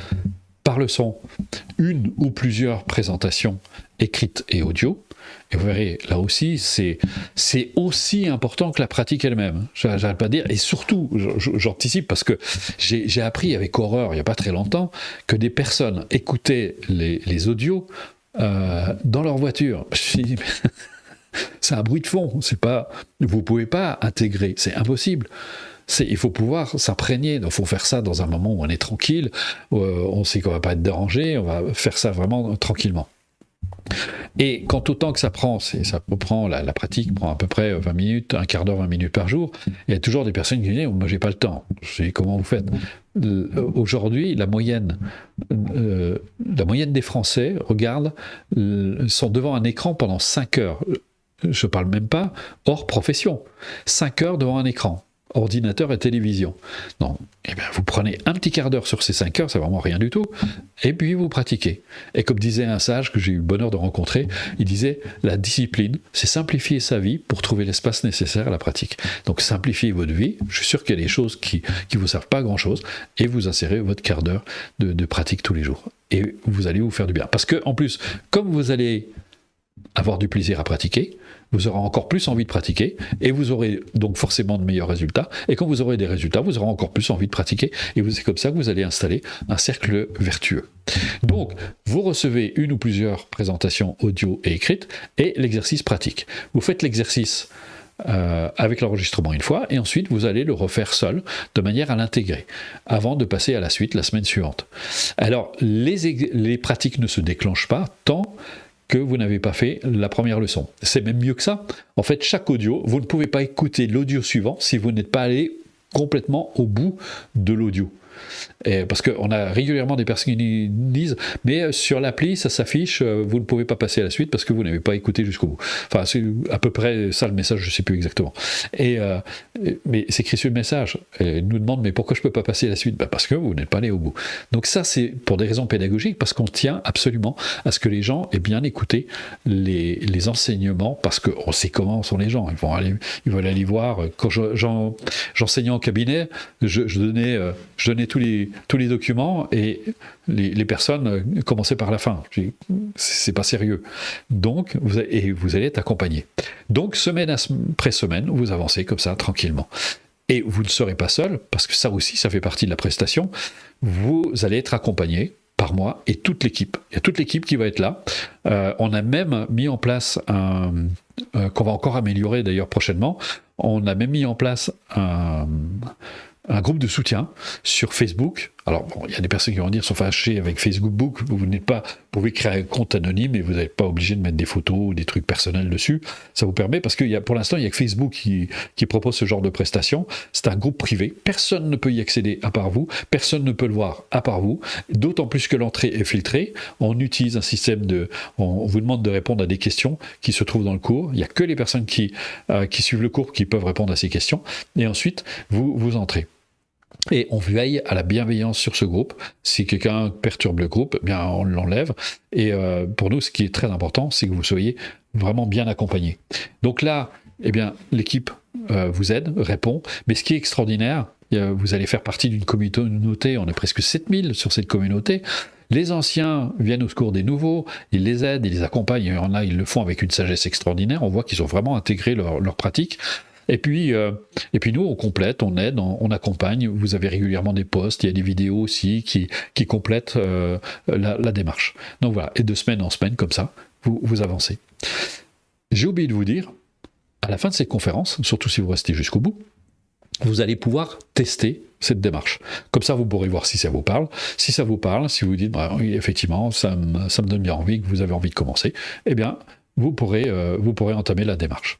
par leçon une ou plusieurs présentations écrites et audio. Et vous verrez, là aussi, c'est aussi important que la pratique elle-même. J'arrête pas de dire, et surtout, j'anticipe parce que j'ai appris avec horreur, il n'y a pas très longtemps, que des personnes écoutaient les audios dans leur voiture. Je me suis dit, C'est un bruit de fond. C'est pas, vous pouvez pas intégrer. C'est impossible. Il faut pouvoir s'imprégner. Il faut faire ça dans un moment où on est tranquille, où on sait qu'on va pas être dérangé. On va faire ça vraiment tranquillement. Et quant au temps que ça prend, la pratique prend à peu près 20 minutes, un quart d'heure, 20 minutes par jour. Il y a toujours des personnes qui disent « moi j'ai pas le temps ». Je dis « comment vous faites ?» Aujourd'hui, la moyenne des Français, regarde, sont devant un écran pendant 5 heures. Je parle même pas hors profession. 5 heures devant un écran. Ordinateur et télévision. Non, eh bien, vous prenez un petit quart d'heure sur ces 5 heures, c'est vraiment rien du tout, et puis vous pratiquez. Et comme disait un sage que j'ai eu le bonheur de rencontrer, il disait, la discipline, c'est simplifier sa vie pour trouver l'espace nécessaire à la pratique. Donc simplifiez votre vie, je suis sûr qu'il y a des choses qui vous servent pas à grand chose, et vous insérez votre quart d'heure de pratique tous les jours. Et vous allez vous faire du bien. Parce que, en plus, comme vous allez avoir du plaisir à pratiquer, vous aurez encore plus envie de pratiquer, et vous aurez donc forcément de meilleurs résultats, et quand vous aurez des résultats, vous aurez encore plus envie de pratiquer, et c'est comme ça que vous allez installer un cercle vertueux. Donc, vous recevez une ou plusieurs présentations audio et écrites, et l'exercice pratique. Vous faites l'exercice avec l'enregistrement une fois, et ensuite vous allez le refaire seul, de manière à l'intégrer, avant de passer à la suite la semaine suivante. Alors, les pratiques ne se déclenchent pas tant que vous n'avez pas fait la première leçon. C'est même mieux que ça. En fait, chaque audio, vous ne pouvez pas écouter l'audio suivant si vous n'êtes pas allé complètement au bout de l'audio. Parce qu'on a régulièrement des personnes qui disent « mais sur l'appli, ça s'affiche, vous ne pouvez pas passer à la suite parce que vous n'avez pas écouté jusqu'au bout ». Enfin, c'est à peu près ça le message, je ne sais plus exactement. Mais c'est écrit sur le message. Et il nous demande « mais pourquoi je ne peux pas passer à la suite ?» Parce que vous n'êtes pas allé au bout. Donc ça, c'est pour des raisons pédagogiques, parce qu'on tient absolument à ce que les gens aient bien écouté les enseignements, parce qu'on sait comment sont les gens. Ils veulent aller voir. Quand j'enseignais en cabinet, je donnais tous les documents, et les personnes commençaient par la fin. C'est pas sérieux. Donc, vous allez être accompagné. Donc, semaine après semaine, vous avancez comme ça, tranquillement. Et vous ne serez pas seul, parce que ça aussi, ça fait partie de la prestation. Vous allez être accompagné par moi et toute l'équipe. Il y a toute l'équipe qui va être là. On a même mis en place qu'on va encore améliorer d'ailleurs prochainement. On a même mis en place un groupe de soutien sur Facebook. Alors, bon, il y a des personnes qui vont dire sont fâchées avec Facebook. Vous pouvez créer un compte anonyme, et vous n'êtes pas obligé de mettre des photos ou des trucs personnels dessus. Ça vous permet, parce que pour l'instant, il n'y a que Facebook qui propose ce genre de prestations. C'est un groupe privé. Personne ne peut y accéder à part vous. Personne ne peut le voir à part vous. D'autant plus que l'entrée est filtrée. On utilise un système on vous demande de répondre à des questions qui se trouvent dans le cours. Il n'y a que les personnes qui suivent le cours qui peuvent répondre à ces questions. Et ensuite, vous entrez. Et on veille à la bienveillance sur ce groupe. Si quelqu'un perturbe le groupe, eh bien on l'enlève. Et pour nous, ce qui est très important, c'est que vous soyez vraiment bien accompagnés. Donc là, eh bien, l'équipe vous aide, répond. Mais ce qui est extraordinaire, vous allez faire partie d'une communauté, on est presque 7000 sur cette communauté. Les anciens viennent au secours des nouveaux, ils les aident, ils les accompagnent. Il y en a, ils le font avec une sagesse extraordinaire. On voit qu'ils ont vraiment intégré leur pratique. Et puis nous, on complète, on aide, on accompagne. Vous avez régulièrement des posts, il y a des vidéos aussi qui complètent la démarche. Donc voilà, et de semaine en semaine, comme ça, vous avancez. J'ai oublié de vous dire, à la fin de cette conférence, surtout si vous restez jusqu'au bout, vous allez pouvoir tester cette démarche. Comme ça, vous pourrez voir si ça vous parle. Si ça vous parle, si vous dites, bah, oui, effectivement, ça me donne bien envie, que vous avez envie de commencer, eh bien, vous pourrez entamer la démarche.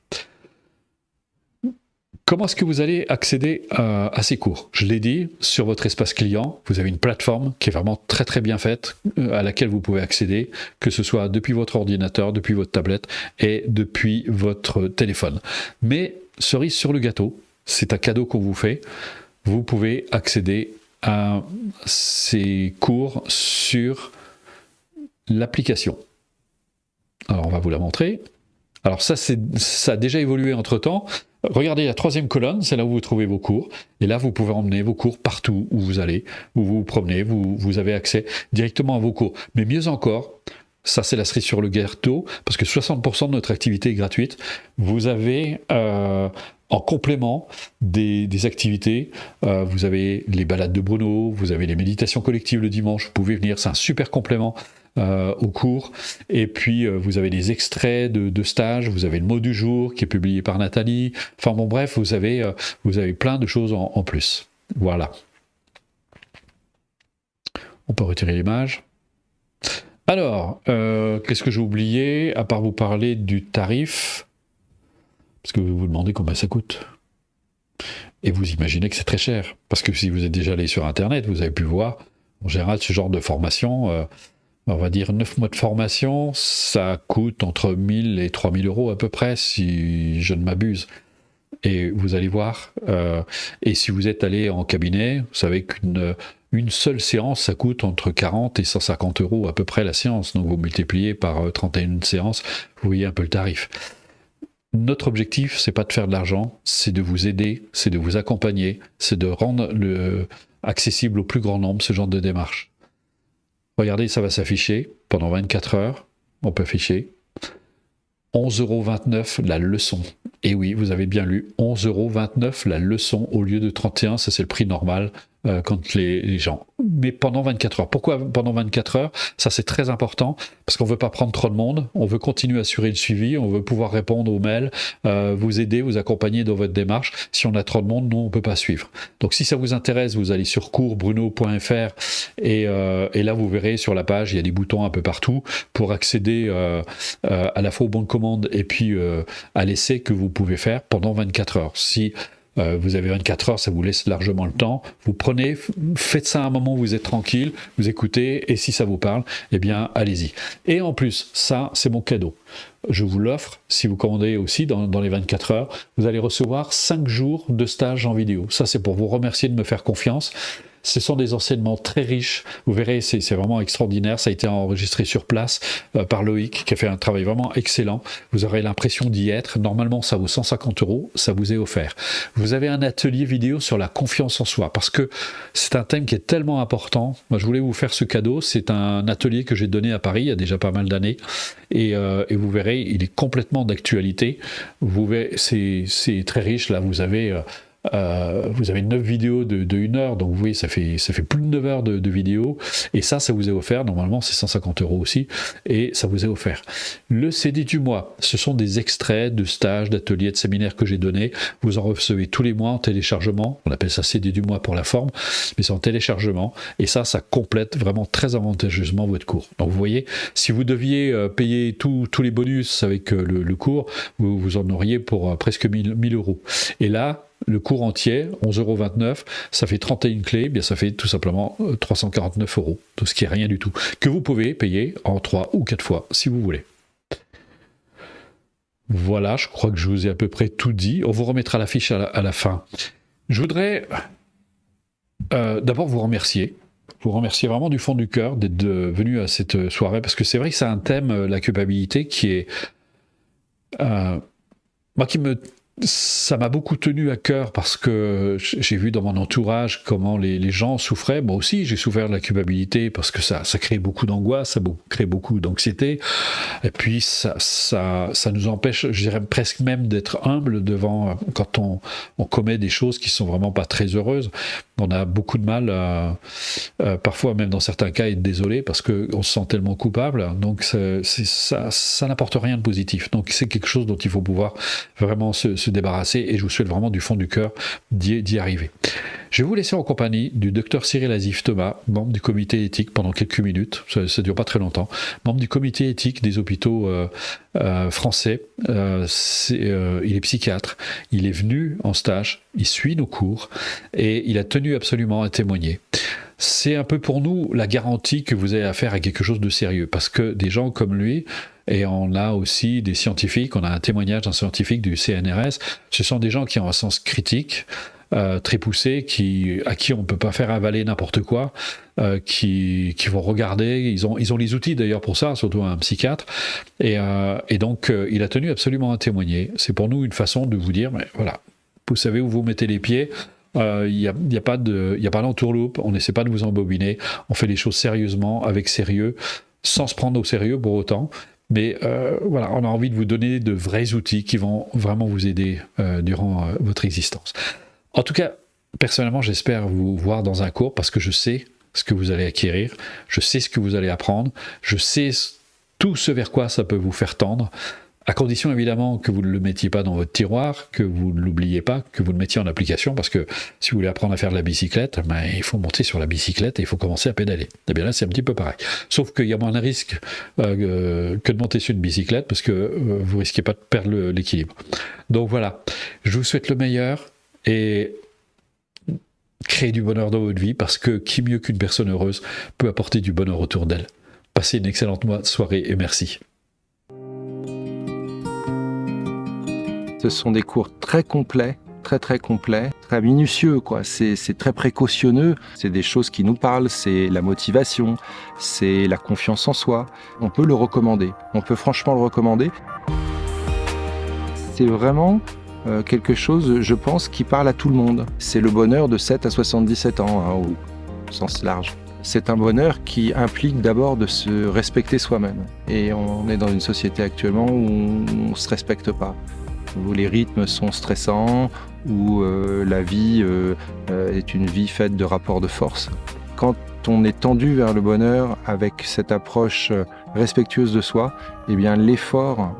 Comment est-ce que vous allez accéder à ces cours? Je l'ai dit, sur votre espace client, vous avez une plateforme qui est vraiment très très bien faite, à laquelle vous pouvez accéder, que ce soit depuis votre ordinateur, depuis votre tablette et depuis votre téléphone. Mais, cerise sur le gâteau, c'est un cadeau qu'on vous fait, vous pouvez accéder à ces cours sur l'application. Alors on va vous la montrer. Alors ça a déjà évolué entre-temps. Regardez la troisième colonne, c'est là où vous trouvez vos cours. Et là, vous pouvez emmener vos cours partout où vous allez, où vous vous promenez, vous avez accès directement à vos cours. Mais mieux encore, ça c'est la cerise sur le gâteau, parce que 60% de notre activité est gratuite. Vous avez en complément des activités. Vous avez les balades de Bruno, vous avez les méditations collectives le dimanche, vous pouvez venir, c'est un super complément au cours. Et puis vous avez des extraits de stages, vous avez le mot du jour qui est publié par Nathalie. Enfin bon, bref, vous avez plein de choses en plus. Voilà. On peut retirer l'image. Alors, qu'est-ce que j'ai oublié, à part vous parler du tarif, parce que vous vous demandez combien ça coûte. Et vous imaginez que c'est très cher, parce que si vous êtes déjà allé sur Internet, vous avez pu voir, en général, ce genre de formation, on va dire 9 mois de formation, ça coûte entre 1000 et 3000 euros à peu près, si je ne m'abuse. Et vous allez voir, et si vous êtes allé en cabinet, vous savez qu'une seule séance, ça coûte entre 40 et 150 euros à peu près la séance. Donc vous multipliez par 31 séances, vous voyez un peu le tarif. Notre objectif, c'est pas de faire de l'argent, c'est de vous aider, c'est de vous accompagner, c'est de rendre accessible au plus grand nombre ce genre de démarche. Regardez, ça va s'afficher pendant 24 heures, on peut afficher 11,29 € la leçon. Et oui, vous avez bien lu, 11,29 € la leçon au lieu de 31, ça c'est le prix normal quand les gens. Mais pendant 24 heures. Pourquoi pendant 24 heures? Ça c'est très important, parce qu'on ne veut pas prendre trop de monde, on veut continuer à assurer le suivi, on veut pouvoir répondre aux mails, vous aider, vous accompagner dans votre démarche. Si on a trop de monde, nous on ne peut pas suivre. Donc si ça vous intéresse, vous allez sur coursbruno.fr et là vous verrez sur la page, il y a des boutons un peu partout pour accéder à la fois aux bons de commande et puis à l'essai que vous pouvez faire pendant 24 heures. Si vous avez 24 heures, ça vous laisse largement le temps. Vous prenez, faites ça à un moment où vous êtes tranquille, vous écoutez, et si ça vous parle, eh bien, allez-y. Et en plus, ça, c'est mon cadeau. Je vous l'offre, si vous commandez aussi dans les 24 heures, vous allez recevoir 5 jours de stage en vidéo. Ça, c'est pour vous remercier de me faire confiance. Ce sont des enseignements très riches. Vous verrez, c'est vraiment extraordinaire. Ça a été enregistré sur place par Loïc, qui a fait un travail vraiment excellent. Vous aurez l'impression d'y être. Normalement, ça vaut 150 €. Ça vous est offert. Vous avez un atelier vidéo sur la confiance en soi, parce que c'est un thème qui est tellement important. Moi, je voulais vous faire ce cadeau. C'est un atelier que j'ai donné à Paris il y a déjà pas mal d'années. Et vous verrez, il est complètement d'actualité. Vous verrez, c'est très riche. Là, vous avez 9 vidéos de 1 heure, donc vous voyez, ça fait plus de 9 heures de vidéos, et ça vous est offert. Normalement, c'est 150 € aussi, et ça vous est offert. Le CD du mois, ce sont des extraits de stages, d'ateliers, de séminaires que j'ai donnés. Vous en recevez tous les mois en téléchargement. On appelle ça CD du mois pour la forme, mais c'est en téléchargement, et ça complète vraiment très avantageusement votre cours. Donc vous voyez, si vous deviez payer tous les bonus avec le cours, vous en auriez pour presque 1000 €. Et là, le cours entier, 11,29 €, ça fait 31 clés, bien ça fait tout simplement 349 €, ce qui est rien du tout, que vous pouvez payer en 3 ou 4 fois si vous voulez. Voilà, je crois que je vous ai à peu près tout dit. On vous remettra la fiche à la fin. Je voudrais d'abord vous remercier vraiment du fond du cœur d'être venu à cette soirée, parce que c'est vrai que c'est un thème, la culpabilité, qui est ça m'a beaucoup tenu à cœur, parce que j'ai vu dans mon entourage comment les gens souffraient. Moi aussi, j'ai souffert de la culpabilité, parce que ça crée beaucoup d'angoisse, ça crée beaucoup d'anxiété. Et puis, ça nous empêche, je dirais presque même, d'être humble devant, quand on commet des choses qui sont vraiment pas très heureuses. On a beaucoup de mal, parfois même dans certains cas, à être désolé, parce qu'on se sent tellement coupable. Donc ça n'apporte rien de positif. Donc c'est quelque chose dont il faut pouvoir vraiment se débarrasser, et je vous souhaite vraiment du fond du cœur d'y arriver. Je vais vous laisser en compagnie du docteur Cyril Asif Thomas, membre du comité éthique, pendant quelques minutes. Ça ne dure pas très longtemps. Membre du comité éthique des hôpitaux français. Il est psychiatre. Il est venu en stage. Il suit nos cours. Et il a tenu absolument à témoigner. C'est un peu pour nous la garantie que vous avez affaire à quelque chose de sérieux. Parce que des gens comme lui, et on a aussi des scientifiques, on a un témoignage d'un scientifique du CNRS, ce sont des gens qui ont un sens critique très poussé, à qui on ne peut pas faire avaler n'importe quoi, qui vont regarder, ils ont les outils d'ailleurs pour ça, surtout un psychiatre, et donc il a tenu absolument à témoigner. C'est pour nous une façon de vous dire, mais voilà, vous savez où vous mettez les pieds. Il n'y a pas d'entourloupe, on n'essaie pas de vous embobiner, on fait les choses sérieusement, avec sérieux, sans se prendre au sérieux pour autant, Mais voilà, on a envie de vous donner de vrais outils qui vont vraiment vous aider durant votre existence. En tout cas, personnellement, j'espère vous voir dans un cours parce que je sais ce que vous allez acquérir, je sais ce que vous allez apprendre, je sais tout ce vers quoi ça peut vous faire tendre, à condition évidemment que vous ne le mettiez pas dans votre tiroir, que vous ne l'oubliez pas, que vous le mettiez en application, parce que si vous voulez apprendre à faire de la bicyclette, ben, il faut monter sur la bicyclette et il faut commencer à pédaler. Et bien là, c'est un petit peu pareil. Sauf qu'il y a moins de risque que de monter sur une bicyclette, parce que vous risquez pas de perdre l'équilibre. Donc voilà, je vous souhaite le meilleur et créez du bonheur dans votre vie, parce que qui mieux qu'une personne heureuse peut apporter du bonheur autour d'elle. Passez une excellente soirée et merci. Ce sont des cours très complets, très complets, très minutieux, quoi. C'est très précautionneux. C'est des choses qui nous parlent, c'est la motivation, c'est la confiance en soi. On peut le recommander, on peut franchement le recommander. C'est vraiment quelque chose, je pense, qui parle à tout le monde. C'est le bonheur de 7 à 77 ans, hein, au sens large. C'est un bonheur qui implique d'abord de se respecter soi-même. Et on est dans une société actuellement où on ne se respecte pas, où les rythmes sont stressants, où la vie est une vie faite de rapports de force. Quand on est tendu vers le bonheur avec cette approche respectueuse de soi, eh bien l'effort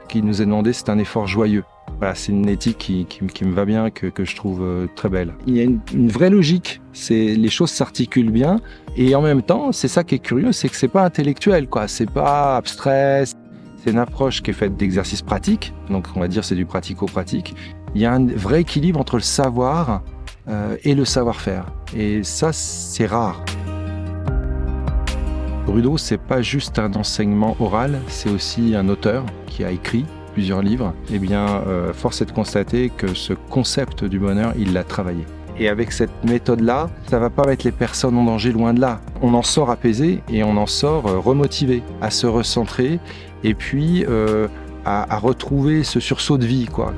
qui nous est demandé, c'est un effort joyeux. Voilà, c'est une éthique qui me va bien, que je trouve très belle. Il y a une vraie logique, les choses s'articulent bien, et en même temps, c'est ça qui est curieux, c'est que c'est pas intellectuel, quoi. C'est pas abstrait. C'est une approche qui est faite d'exercices pratiques, donc on va dire c'est du pratico-pratique. Il y a un vrai équilibre entre le savoir et le savoir-faire. Et ça, c'est rare. Bruno, c'est pas juste un enseignement oral, c'est aussi un auteur qui a écrit plusieurs livres. Eh bien, force est de constater que ce concept du bonheur, il l'a travaillé. Et avec cette méthode-là, ça va pas mettre les personnes en danger, loin de là. On en sort apaisé et on en sort remotivé, à se recentrer et puis à retrouver ce sursaut de vie, quoi.